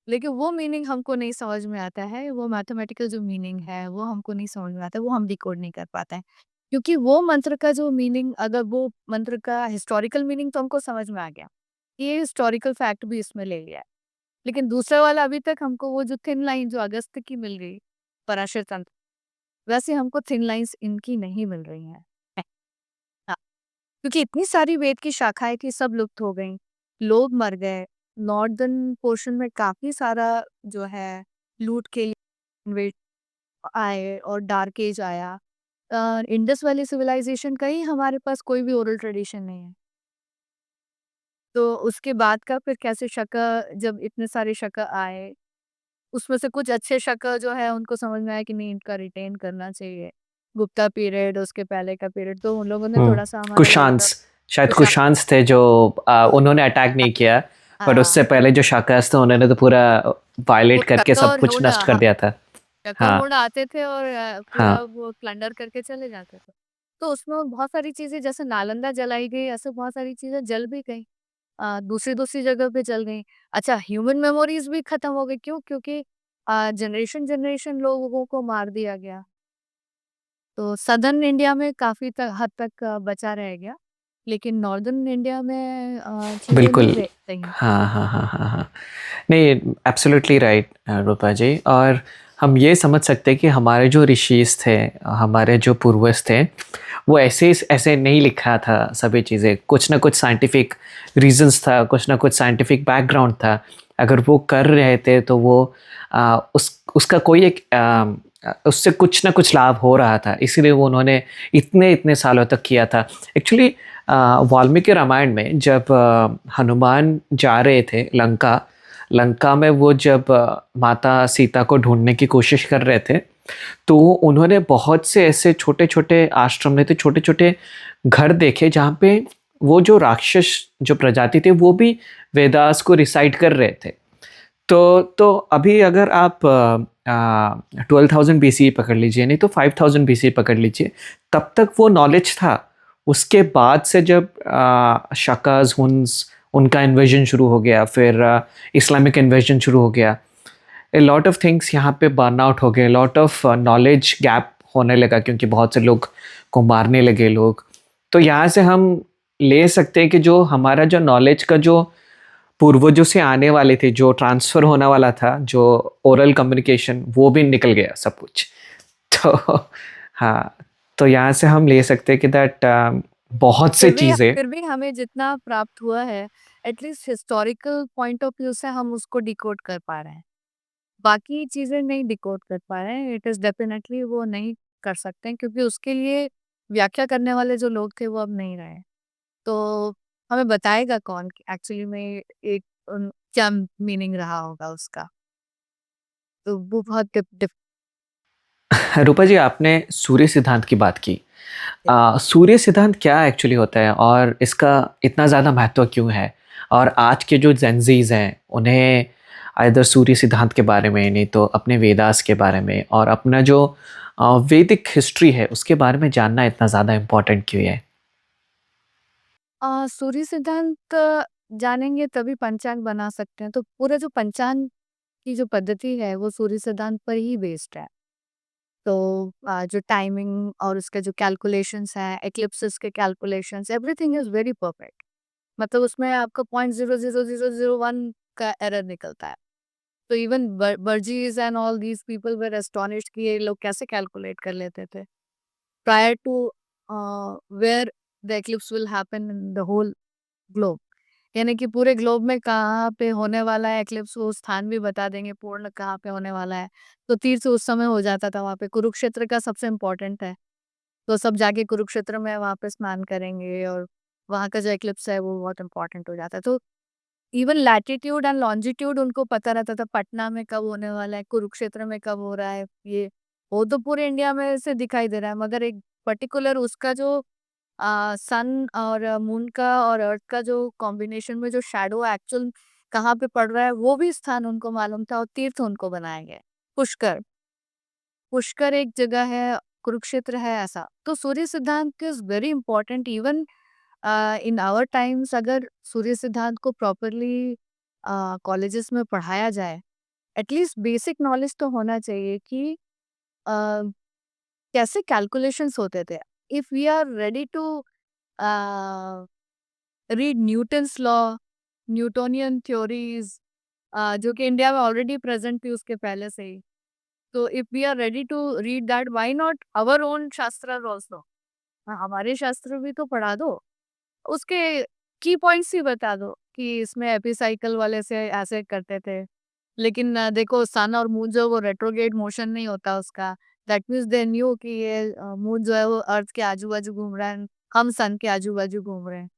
लेकिन वो मीनिंग हमको नहीं समझ में आता है, वो मैथमेटिकल जो मीनिंग है, वो हमको नहीं समझ में आता है, वो हम डिकोड नहीं कर पाते हैं। क्योंकि वो मंत्र का जो मीनिंग, अगर वो मंत्र का हिस्टोरिकल मीनिंग तो हमको समझ में आ गया। ये हिस्टोरिकल फैक्ट भी इसमें ले लिया है। लेकिन दूसरा वाला अभी तक हमको वो जो थिन लाइन जो अगस्त्य की मिल गई, पराशर तंत्र, वैसे हमको थिन लाइन्स इनकी नहीं मिल रही हैं। हाँ, क्योंकि इतनी सारी वेद की शाखाएँ थी, सब लुप्त हो गईं, लोग मर गए। नॉर्दर्न पोर्शन में काफ़ी सारा जो है लूट के लिए इन्वेड आए और डार्क एज आया। इंडस वैली सिविलाइजेशन का ही हमारे पास कोई भी ओरल ट्रेडिशन नहीं है। तो उसके बाद का फिर कैसे शका, जब इतने सारे शका आए, उसमें से कुछ अच्छे शका जो है उनको समझ में आया कि नहीं, इनका रिटेन करना चाहिए। गुप्ता पीरियड, उसके पहले का पीरियड, तो उन लोगों ने हुँ, थोड़ा-सा हमारा ये वाला कुशांस, शायद कुछ कुशांस थे जो उन्होंने अटैक नहीं किया, बट हाँ, उससे पहले जो शाकास थे उन्होंने तो पूरा वो वायलेट करके टक्का सब और कुछ हुड, नष्ट कर दिया था। टक्का हाँ, हुड आते थे और हाँ। पूरा वो प्लंडर करके चले जाते थे। तो उसमें बहुत सारी चीज़ें जैसे नालंदा जलाई गई, ऐसे बहुत सारी चीज़ें जल भी गई। दूसरी-दूसरी जगह पे जल गई। अच्छा, ह्यूमन मेमोरीज़ भी खत्म हो गई, क्यों? क्योंकि जनरेशन-जनरेशन लोगों को मार दिया गया। तो सदर्न इंडिया में काफ़ी हद तक बचा रह गया। लेकिन नॉर्दर्न इंडिया में चीज़ें नहीं बिल्कुल। रह रही। हाँ, हाँ, हाँ, हाँ, हाँ। नहीं, एब्सोल्युटली राइट रूपा जी। और हम ये समझ सकते हैं कि हमारे जो ऋषिज़ थे, हमारे जो पूर्वज थे, वो ऐसे नहीं लिखा था सभी चीज़ें। कुछ ना कुछ साइंटिफिक रीज़न्स था, कुछ ना कुछ साइंटिफिक बैकग्राउंड था। अगर वो कर रहे थे तो वो उसका कोई एक उससे कुछ ना कुछ लाभ हो रहा था, इसीलिए वो उन्होंने इतने-इतने सालों तक किया था। एक्चुअली वाल्मीकि रामायण में जब हनुमान जा रहे थे लंका, लंका में वो जब माता सीता को ढूँढने की कोशिश कर रहे थे, तो उन्होंने बहुत से ऐसे छोटे-छोटे आश्रम में थे, छोटे-छोटे घर देखे जहाँ पे वो जो राक्षस जो प्रजाति थे वो भी वेदास को रिसाइट कर रहे थे। तो अभी अगर आप 12,000 बीसीई पकड़ लीजिए, नहीं तो 5,000 बीसीई पकड़ लीजिए, तब तक वो नॉलेज था। उसके बाद से जब शाकाज़, हुन्स, उनका इन्वेजन शुरू हो गया, फिर इस्लामिक इन्वेजन शुरू हो गया, ए लॉट ऑफ थिंग्स यहाँ पे बर्न आउट हो गए, लॉट ऑफ नॉलेज गैप होने लगा क्योंकि बहुत से लोग को मारने लगे लोग। तो यहाँ से हम ले सकते हैं कि जो हमारा जो नॉलेज का जो पूर्वजों से आने वाले थे, जो ट्रांसफ़र होने वाला था, जो ओरल कम्युनिकेशन, वो भी निकल गया सब कुछ। तो हाँ, तो यहाँ से हम ले सकते हैं कि दैट बहुत से चीज़ें। फिर भी हमें जितना प्राप्त हुआ है, at least historical point of view से हम उसको डिकोड कर पा रहे हैं। बाकी चीज़ें नहीं डिकोड कर पा रहे हैं, इट इज़ डेफिनिटली वो नहीं कर सकते हैं क्योंकि उसके लिए व्याख्या करने वाले जो लोग थे वो अब नहीं रहे। तो हमें बताएगा कौन कि एक्चुअली में एक क्या मीनिंग रहा होगा उसका। तो वो बहुत डिफ रूपा जी, आपने सूर्य सिद्धांत की बात की। सूर्य सिद्धांत क्या एक्चुअली होता है और इसका इतना ज़्यादा महत्व क्यों है? और आज के जो जेनज़ीज़ हैं, उन्हें आइदर सूर्य सिद्धांत के बारे में, नहीं तो अपने वेदास के बारे में और अपना जो वैदिक हिस्ट्री है, उसके बारे में जानना इतना ज़्यादा इम्पोर्टेंट क्यों है? सूर्य सिद्धांत जानेंगे तभी पंचांग बना सकते हैं। तो पूरा जो पंचांग की जो पद्धति है वो सूर्य सिद्धांत पर ही बेस्ड है। तो जो टाइमिंग और उसके जो कैलकुलेशंस हैं, एक्लिप्सेस के calculations, everything is very perfect. मतलब उसमें आपका 0.00001 का एरर निकलता है। तो even Burgess and all these people were astonished कि ये लोग कैसे कैलकुलेट कर लेते थे। Prior to where the eclipse will happen in the whole globe. यानी कि पूरे ग्लोब में कहाँ पे होने वाला है एक्लिप्स, वो स्थान भी बता देंगे पूर्ण कहाँ पे होने वाला है। तो तीर्थ उस समय हो जाता था वहाँ पे, कुरुक्षेत्र का सबसे इम्पोर्टेंट है। तो सब जाके कुरुक्षेत्र में वहाँ पे स्नान करेंगे और वहाँ का जो एक्लिप्स है वो बहुत इम्पोर्टेंट हो जाता है। तो इवन लैटिट्यूड एंड लॉन्जिट्यूड उनको पता रहता था, पटना में कब होने वाला है, कुरुक्षेत्र में कब हो रहा है, ये वो तो पूरे इंडिया में से दिखाई दे रहा है, मगर एक पर्टिकुलर उसका जो सन और मून का और अर्थ का जो कॉम्बिनेशन में जो शैडो एक्चुअल कहाँ पे पड़ रहा है वो भी स्थान उनको मालूम था और तीर्थ उनको बनाए गए। पुष्कर, पुष्कर एक जगह है, कुरुक्षेत्र है, ऐसा। तो Surya Siddhanta is very important even in our times. अगर सूर्य सिद्धांत को प्रॉपरली कॉलेजेस में पढ़ाया जाए, एटलीस्ट बेसिक नॉलेज तो होना चाहिए कि अ, कैसे कैलकुलेशंस होते थे। If we are ready to read Newton's law, Newtonian theories, जो कि इंडिया में ऑलरेडी प्रेजेंट थी उसके पहले से ही। तो if we are ready to read that, why not our own shastra also. हमारे शास्त्र भी तो पढ़ा दो, उसके की पॉइंट्स ही बता दो कि इसमें एपिसाइकल वाले से ऐसे करते थे। लेकिन देखो सन और मून जो वो रेट्रोग्रेड मोशन नहीं होता उसका, दैट मीन्स दे न्यू कि ये मून जो है वो अर्थ के आजू-बाजू घूम रहा है, हम सन के आजू-बाजू घूम रहे हैं।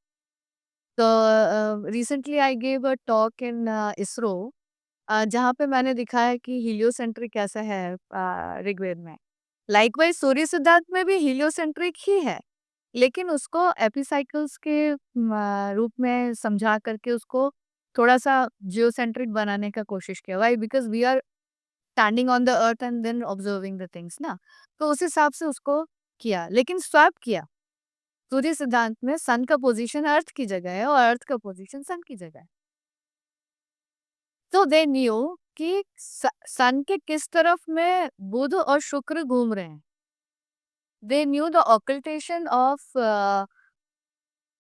तो recently I give a talk in ISRO, जहाँ पे मैंने दिखाया कि हीलियोसेंट्रिक कैसा है ऋग्वेद में। लाइकवाइज सूर्य सिद्धांत में भी हीलियोसेंट्रिक ही है, लेकिन उसको एपिसाइकल्स के रूप में समझा करके उसको थोड़ा-सा जियोसेंट्रिक बनाने का कोशिश किया। Why? Because we are standing on the earth and then observing the things ना। तो उस हिसाब से उसको किया, लेकिन स्वैप किया। सूर्य सिद्धांत में सन का पोज़ीशन अर्थ की जगह है और अर्थ का पोज़ीशन सन की जगह है। तो दे न्यू कि सन के किस तरफ में बुध और शुक्र घूम रहे हैं। They knew the occultation of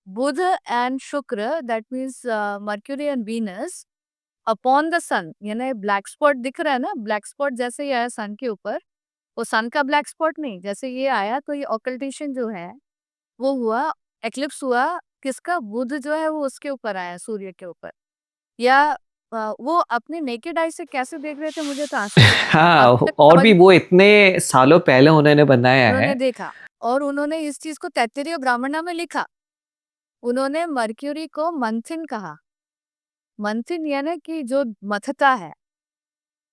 बुध एंड शुक्र, that means Mercury and Venus upon the sun. यानी ब्लैक स्पॉट दिख रहा है ना, ब्लैक स्पॉट जैसे ही आया सन के ऊपर, वो सन का ब्लैक स्पॉट नहीं, जैसे ये आया तो ये ऑक्लटेशन जो है वो हुआ, एक्लिप्स हुआ। किसका? बुध जो है वो उसके ऊपर आया, सूर्य के ऊपर। या वो अपने नेकेड आई से कैसे देख रहे थे मुझे तो आश्चर्य है। हाँ, अब तक और समझ भी वो इतने सालों पहले उन्होंने बनाया है। उन्होंने देखा और उन्होंने इस चीज को तैत्तिरीय ब्राह्मणा में लिखा। उन्होंने मर्क्यूरी को मंथन कहा। मंथन यानी कि जो मथता है,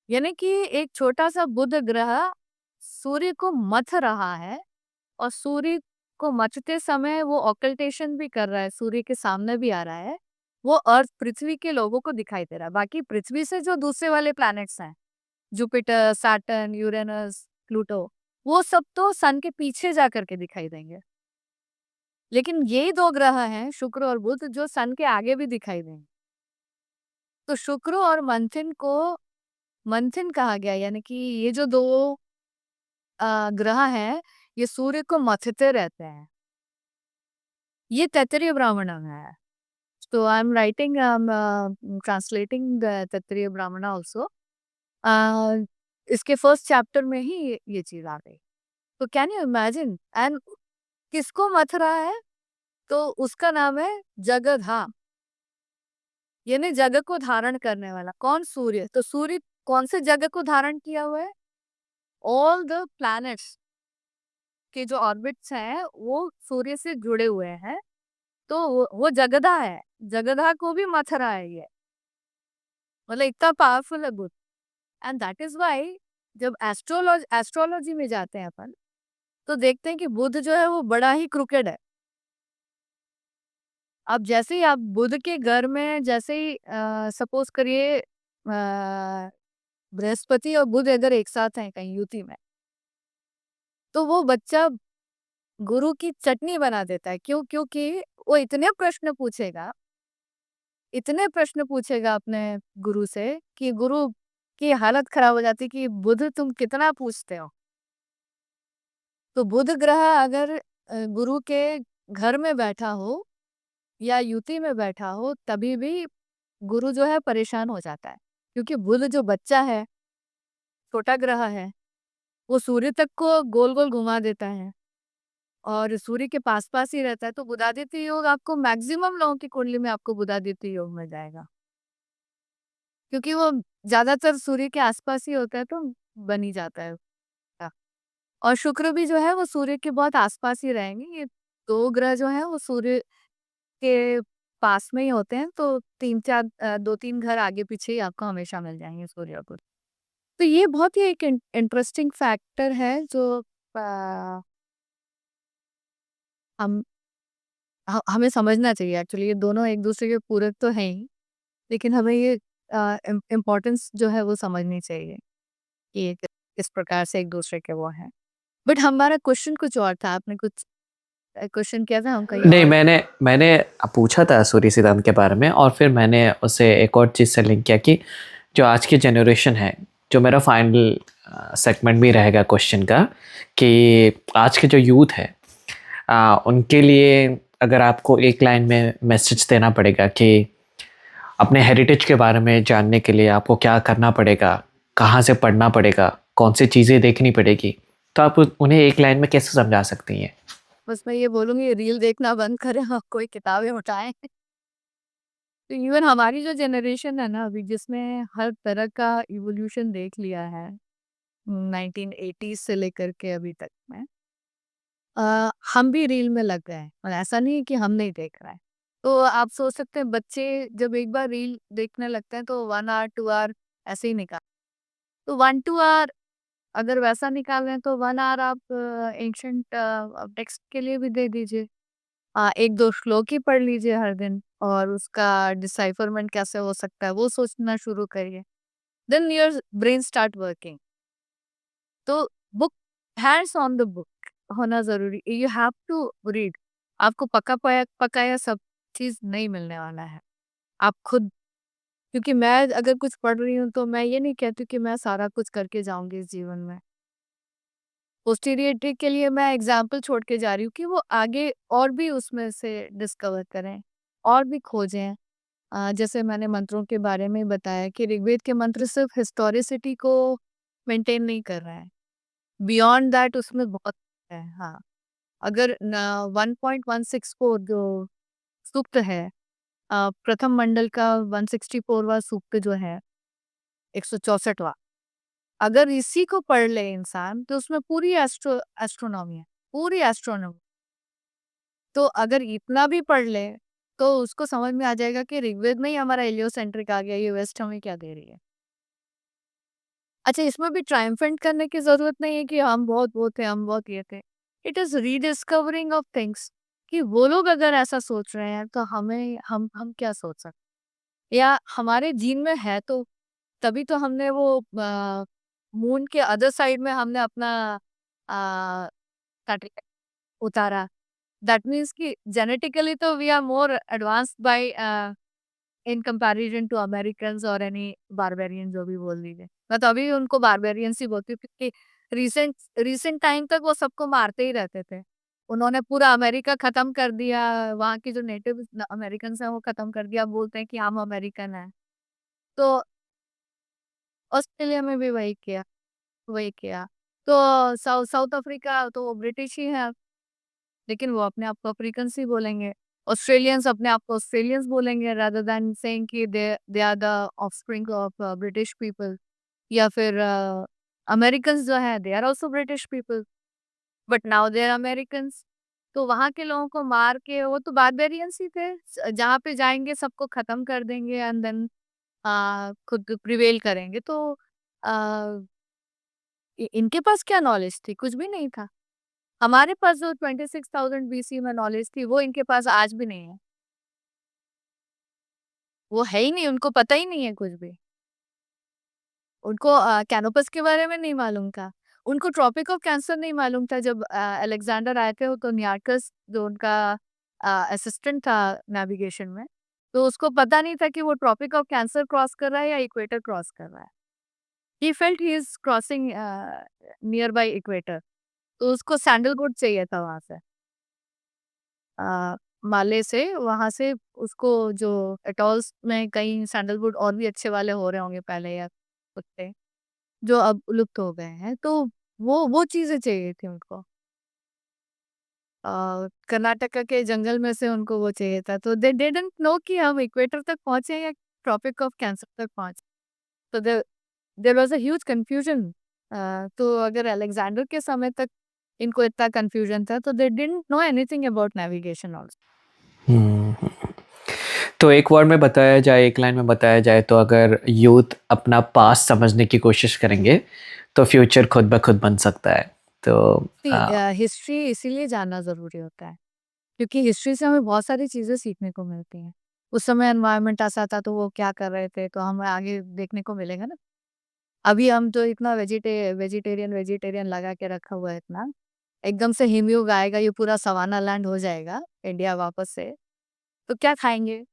यानी कि एक छोटा सा बुध ग्रह सूर्य को मथ रहा है, और सूर्य को मथते समय वो ऑकल्टेशन भी कर रहा है, सूर्य के सामने भी आ रहा है। वो अर्थ पृथ्वी के लोगों को दिखाई दे रहा है। बाकी पृथ्वी से जो दूसरे वाले प्लैनेट्स हैं, जुपिटर, सैटर्न, यूरेनस, प्लूटो, वो सब तो सन के पीछे जा करके दिखाई देंगे। लेकिन यही दो ग्रह हैं, शुक्र और बुध, जो सन के आगे भी दिखाई देंगे। तो शुक्र और मंथन को मंथन कहा गया, यानी कि ये जो दो ग्रह हैं, ये सूर्य को मथते रहते हैं। ये तैत्तिरीय ब्राह्मणम है। तो I am writing, translating the Taittiriya ब्राह्मण ऑल्सो। इसके फर्स्ट चैप्टर में ही ये चीज आ गई। तो कैन यू इमेजिन, एंड किसको मथ रहा है? तो उसका नाम है जगधा, यानी जगत को धारण करने वाला। कौन? सूर्य। तो सूर्य कौन से जगत को धारण किया हुआ है? ऑल द प्लैनेट्स के जो ऑर्बिट्स हैं वो सूर्य से जुड़े हुए हैं। तो वो जगदा है, जगदा को भी मथ रहा है ये। मतलब इतना पावरफुल है बुध। एंड दैट इज व्हाई जब एस्ट्रोलॉजी में जाते हैं अपन, तो देखते हैं कि बुध जो है वो बड़ा ही क्रूकेड है। अब जैसे ही आप बुध के घर में, जैसे ही सपोज करिए बृहस्पति और बुध अगर एक साथ हैं कहीं युति में, तो वो बच्चा गुरु की चटनी बना देता है। क्यों? क्योंकि वो इतने प्रश्न पूछेगा अपने गुरु से कि गुरु की हालत खराब हो जाती कि बुध तुम कितना पूछते हो। तो बुध ग्रह अगर गुरु के घर में बैठा हो या युति में बैठा हो, तभी भी गुरु जो है परेशान हो जाता है। क्योंकि बुध जो बच्चा है, छोटा ग्रह है, वो सूर्य तक को गोल गोल घुमा देता है और सूर्य के पास पास ही रहता है। तो बुधादित्य योग आपको मैक्सिमम लोगों की कुंडली में आपको बुधादित्य योग मिल जाएगा, क्योंकि वो ज्यादातर सूर्य के आसपास ही होता है, तो बन ही जाता है। और शुक्र भी जो है वो सूर्य के बहुत आसपास ही रहेंगे। ये दो ग्रह जो है वो सूर्य के पास में ही होते हैं, तो दो तीन घर आगे पीछे ही आपको हमेशा मिल जाएंगे सूर्य और बुध। तो ये बहुत ही एक इंटरेस्टिंग फैक्टर है जो आ, हम हमें समझना चाहिए। एक्चुअली ये दोनों एक दूसरे के पूरक तो हैं ही, लेकिन हमें ये इम्पोर्टेंस जो है वो समझनी चाहिए कि ये किस प्रकार से एक दूसरे के वो हैं। बट हमारा क्वेश्चन कुछ और था, आपने कुछ क्वेश्चन किया था, हम कहीं नहीं, और। मैंने मैंने पूछा था सूर्य सिद्धांत के बारे में, और फिर मैंने उसे एक और चीज़ से लिंक किया कि जो आज की जनरेशन है, जो मेरा फाइनल सेगमेंट भी रहेगा क्वेश्चन का, कि आज के जो यूथ है, उनके लिए अगर आपको एक लाइन में मैसेज देना पड़ेगा कि अपने हेरिटेज के बारे में जानने के लिए आपको क्या करना पड़ेगा, कहाँ से पढ़ना पड़ेगा, कौन सी चीज़ें देखनी पड़ेगी, तो आप उन्हें एक लाइन में कैसे समझा सकती हैं? बस मैं ये बोलूंगी, रील देखना बंद करें और कोई किताबें उठाएं। तो इवन हमारी जो जनरेशन है ना अभी, जिसमें हर तरह का इवोल्यूशन देख लिया है 1980 से लेकर के अभी तक में, हम भी रील में लग गए हैं। और ऐसा नहीं है कि हम नहीं देख रहे हैं। तो आप सोच सकते हैं, बच्चे जब एक बार रील देखने लगते हैं तो 1 आवर 2 आवर ऐसे ही निकाल। तो 1 2 आवर अगर वैसा निकाल रहे हैं, तो 1 आवर आप एंशंट टेक्स्ट के लिए भी दे दीजिए। एक दो श्लोक ही पढ़ लीजिए हर दिन, और उसका डिसाइफरमेंट कैसे हो सकता है वो सोचना शुरू करिए। Then your brain start working. तो book, hands on the book होना जरूरी। You have to read. आपको पका पाया पकाया सब चीज नहीं मिलने वाला है। आप खुद, क्योंकि मैं अगर कुछ पढ़ रही हूँ तो मैं ये नहीं कहती कि मैं सारा कुछ करके जाऊंगी इस जीवन में। पोस्टीरियरिटी के लिए मैं एग्जाम्पल छोड़ के जा रही हूँ कि वो आगे और भी उसमें से डिस्कवर करें और भी खोजें। जैसे मैंने मंत्रों के बारे में बताया कि ऋग्वेद के मंत्र सिर्फ हिस्टोरिसिटी को मेंटेन नहीं कर रहे हैं, बियॉन्ड दैट उसमें बहुत है। हाँ, अगर 1.164 जो सूक्त है, प्रथम मंडल का 164वां सूक्त जो है, 164वां, अगर इसी को पढ़ ले इंसान, तो उसमें पूरी एस्ट्रोनॉमी है, पूरी एस्ट्रोनॉमी। तो अगर इतना भी पढ़ ले तो उसको समझ में आ जाएगा कि ऋग्वेद में ही हमारा हेलियोसेंट्रिक आ गया, ये वेस्ट हमें क्या दे रही है। अच्छा, इसमें भी ट्रायम्फेंट करने की ज़रूरत नहीं है कि हम बहुत वो थे, हम बहुत ये थे। It is rediscovering of things कि वो लोग अगर ऐसा सोच रहे हैं तो हमें हम क्या सोच सकते हैं? या हमारे जीन में है तो तभी तो हमने वो मून के अदर साइड में हमने अपना अ, सैटेलाइट उतारा। दैट मीन्स कि जेनेटिकली तो we are more advanced by in comparison to Americans और एनी बारबेरियन जो भी बोल दीजिए। मैं तो अभी भी उनको बारबेरियंस ही बोलती हूँ क्योंकि रिसेंट रिसेंट टाइम तक वो सबको मारते ही रहते थे। उन्होंने पूरा अमेरिका खत्म कर दिया, वहाँ की जो नेटिव अमेरिकन्स हैं वो खत्म कर दिया, अब बोलते हैं कि हम अमेरिकन हैं। तो ऑस्ट्रेलिया में भी वही किया। तो साउथ अफ्रीका तो वो ब्रिटिश ही है, लेकिन वो अपने आप को अफ्रीकन्स ही बोलेंगे। ऑस्ट्रेलियंस अपने आप को ऑस्ट्रेलियंस बोलेंगे रादर दैन सेइंग कि they they are the offspring of British people. या फिर अमेरिकन्स जो है they are also British people but now they are Americans. तो वहाँ के लोगों को मार के वो तो बारबेरियंस ही थे। जहाँ पे जाएंगे सबको खत्म कर देंगे एंड देन खुद प्रिवेल करेंगे। तो इनके पास क्या नॉलेज थी? कुछ भी नहीं था। हमारे पास जो 26,000 बीसी में नॉलेज थी वो इनके पास आज भी नहीं है। वो है ही नहीं, उनको पता ही नहीं है कुछ भी। उनको कैनोपस के बारे में नहीं मालूम था। उनको ट्रॉपिक ऑफ कैंसर नहीं मालूम था जब अलेक्जेंडर आए थे तो नियार्कस जो उनका असिस्टेंट था नेविगेशन में, तो उसको पता नहीं था कि वो ट्रॉपिक ऑफ कैंसर क्रॉस कर रहा है या इक्वेटर क्रॉस कर रहा है। He felt he is crossing near by equator. तो उसको सैंडलवुड चाहिए था वहाँ से। माले से वहाँ से उसको जो एटॉल्स में कई सैंडलवुड और भी अच्छे वाले हो रहे होंगे पहले या कुछ थे, जो अब लुप्त हो गए हैं। तो वो चीज़ें चाहिए थी उनको। कर्नाटका के जंगल में से उनको वो चाहिए था। तो दे डिडन्ट नो कि हम इक्वेटर तक पहुँचे या ट्रॉपिक ऑफ कैंसर तक पहुँचे। तो there was a huge confusion. तो अगर अलेक्जेंडर के समय तक इनको इतना कन्फ्यूजन था तो they didn't know anything about navigation also. Hmm. तो एक वर्ड में बताया जाए, एक लाइन में बताया जाए तो अगर यूथ अपना पास्ट समझने की कोशिश करेंगे तो फ्यूचर खुद ब खुद बन सकता है। तो हिस्ट्री इसीलिए जानना ज़रूरी होता है, क्योंकि हिस्ट्री से हमें बहुत सारी चीज़ें सीखने को मिलती हैं। उस समय एनवायरनमेंट ऐसा था तो वो क्या कर रहे थे, तो हमें आगे देखने को मिलेगा ना। अभी हम तो इतना वेजिटेरियन वेजिटेरियन लगा के रखा हुआ है इतना, एकदम से हिमयुग आएगा, ये पूरा सवाना लैंड हो जाएगा, इंडिया वापस से, तो क्या खाएँगे?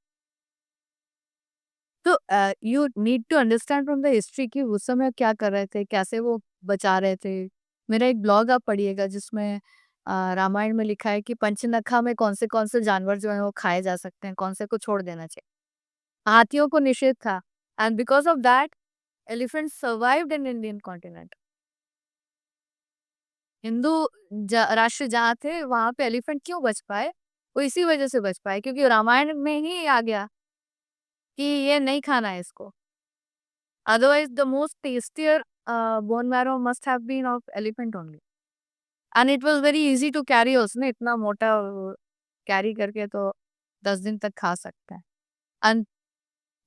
तो you need to understand from the history कि उस समय क्या कर रहे थे, कैसे वो बचा रहे थे। मेरा एक ब्लॉग आप पढ़िएगा जिसमें रामायण में लिखा है कि पंचनखा में कौन से जानवर जो हैं वो खाए जा सकते हैं, कौन से को छोड़ देना चाहिए। हाथियों को निषेध था and because of that elephants survived in Indian continent. Hindu राष्ट्र जहाँ थे वहाँ पे एलिफेंट क्यों बच पाए? वो इसी वजह से बच पाए क्योंकि रामायण में ही आ गया कि ये नहीं खाना है इसको। Otherwise, the most tastier bone marrow must have been of elephant only. And it was very easy to carry उसने इतना मोटा कैरी करके तो 10 दिन तक खा सकते हैं. And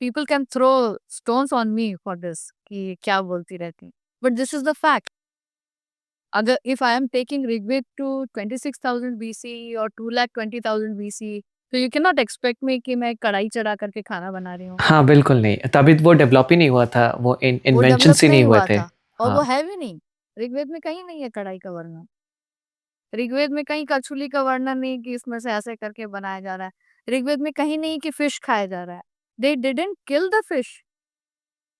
people can throw stones on me for this कि क्या बोलती रहती. But this is the fact. अगर if I am taking Rigved to 26,000 BC or 2,20,000 BC, तो you cannot expect me कि मैं कढ़ाई चढ़ा करके खाना बना रही हूँ. हाँ, बिल्कुल नहीं। तभी वो डेवलप ही नहीं हुआ था, वो वो डेवलप इन्वेंशंस ही नहीं नहीं हुए हुआ थे। था और वो हाँ, है भी नहीं। ऋग्वेद में कहीं नहीं है कढ़ाई का वर्णन। ऋग्वेद में कहीं कछुली का वर्णन नहीं कि इसमें से ऐसे करके बनाया जा रहा है। ऋग्वेद में कहीं नहीं कि फिश खाया जा रहा है। They didn't kill the fish,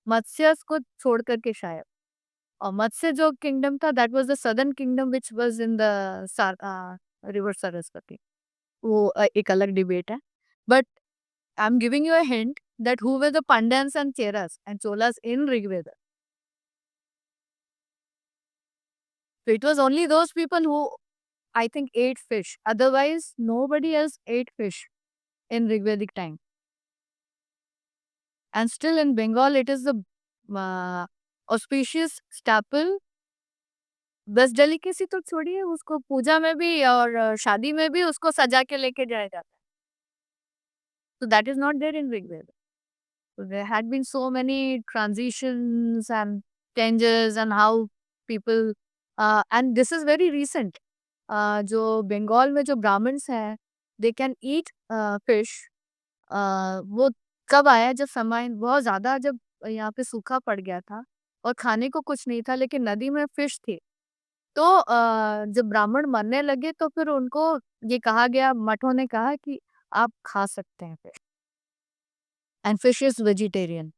Matsya को छोड़ करके शायद। और मत्स्य जो किंगडम था that was the southern kingdom which was in the river Saraswati. वो एक अलग डिबेट है। But I am giving you a hint that who were the Pandyans and Cheras and Cholas in Rigveda. So it was only those people who I think ate fish. Otherwise, nobody else ate fish in Rigvedic time. And still in Bengal, it is the auspicious staple. बस delicacy तो छोड़िए, उसको पूजा में भी और शादी में भी उसको सजा के लेके जाया जाता है। So that is not there in Rigveda. So there had been so many transitions and changes and how people and this is very recent. जो बंगाल में जो ब्राह्मण्स हैं, they can eat fish. वो कब आया जब समय बहुत ज़्यादा जब यहाँ पे सूखा पड़ गया था और खाने को कुछ नहीं था लेकिन नदी में फिश थी। तो जब ब्राह्मण मरने लगे तो फिर उनको ये कहा गया, मठों ने कहा कि आप खा सकते हैं fish and fish is vegetarian.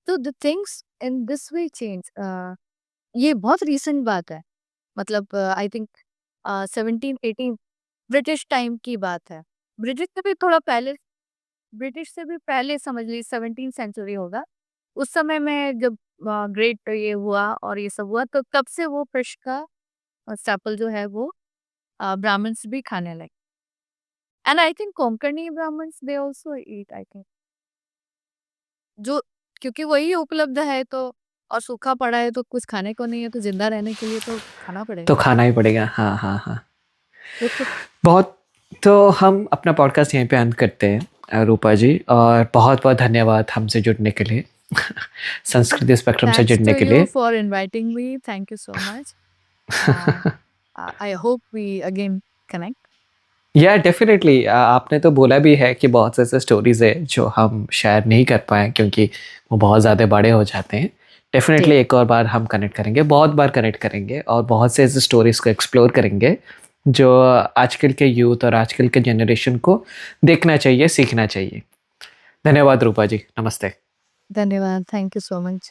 तो the things in this way change. ये बहुत रीसेंट बात है, मतलब आई थिंक 17-18 ब्रिटिश टाइम की बात है। ब्रिटिश से भी थोड़ा पहले, ब्रिटिश से भी पहले समझ ली 17th सेंचुरी होगा। उस समय में जब ग्रेट ये हुआ और ये सब हुआ तो तब से वो फिश का स्टेपल जो है वो ब्राह्मण्स भी खाने लगे। And I think Konkani Brahmins they also eat, I think. जो क्योंकि वही उपलब्ध है तो और सूखा पड़ा है तो कुछ खाने को नहीं है तो जिंदा रहने के लिए तो खाना तो पड़ेगा। खाना ही पड़ेगा। हाँ, हाँ, हाँ। देखो, बहुत तो हम अपना पॉडकास्ट यहीं पे अंत करते हैं रूपा जी, और बहुत-बहुत धन्यवाद हमसे जुड़ने के लिए। संस्कृति स्पेक्ट्रम से थैंक्स जुड़ने टू के यू लिए। For inviting me, thank you so much. I hope we again connect. Yeah definitely आपने तो बोला भी है कि बहुत से ऐसे स्टोरीज़ है जो हम शेयर नहीं कर पाए क्योंकि वो बहुत ज़्यादा बड़े हो जाते हैं। डेफ़िनेटली एक और बार हम कनेक्ट करेंगे, बहुत बार कनेक्ट करेंगे और बहुत से ऐसे स्टोरीज़ को एक्सप्लोर करेंगे जो आजकल के यूथ और आजकल के जनरेशन को देखना चाहिए, सीखना चाहिए। धन्यवाद रूपा जी, नमस्ते। धन्यवाद, थैंक यू सो मच।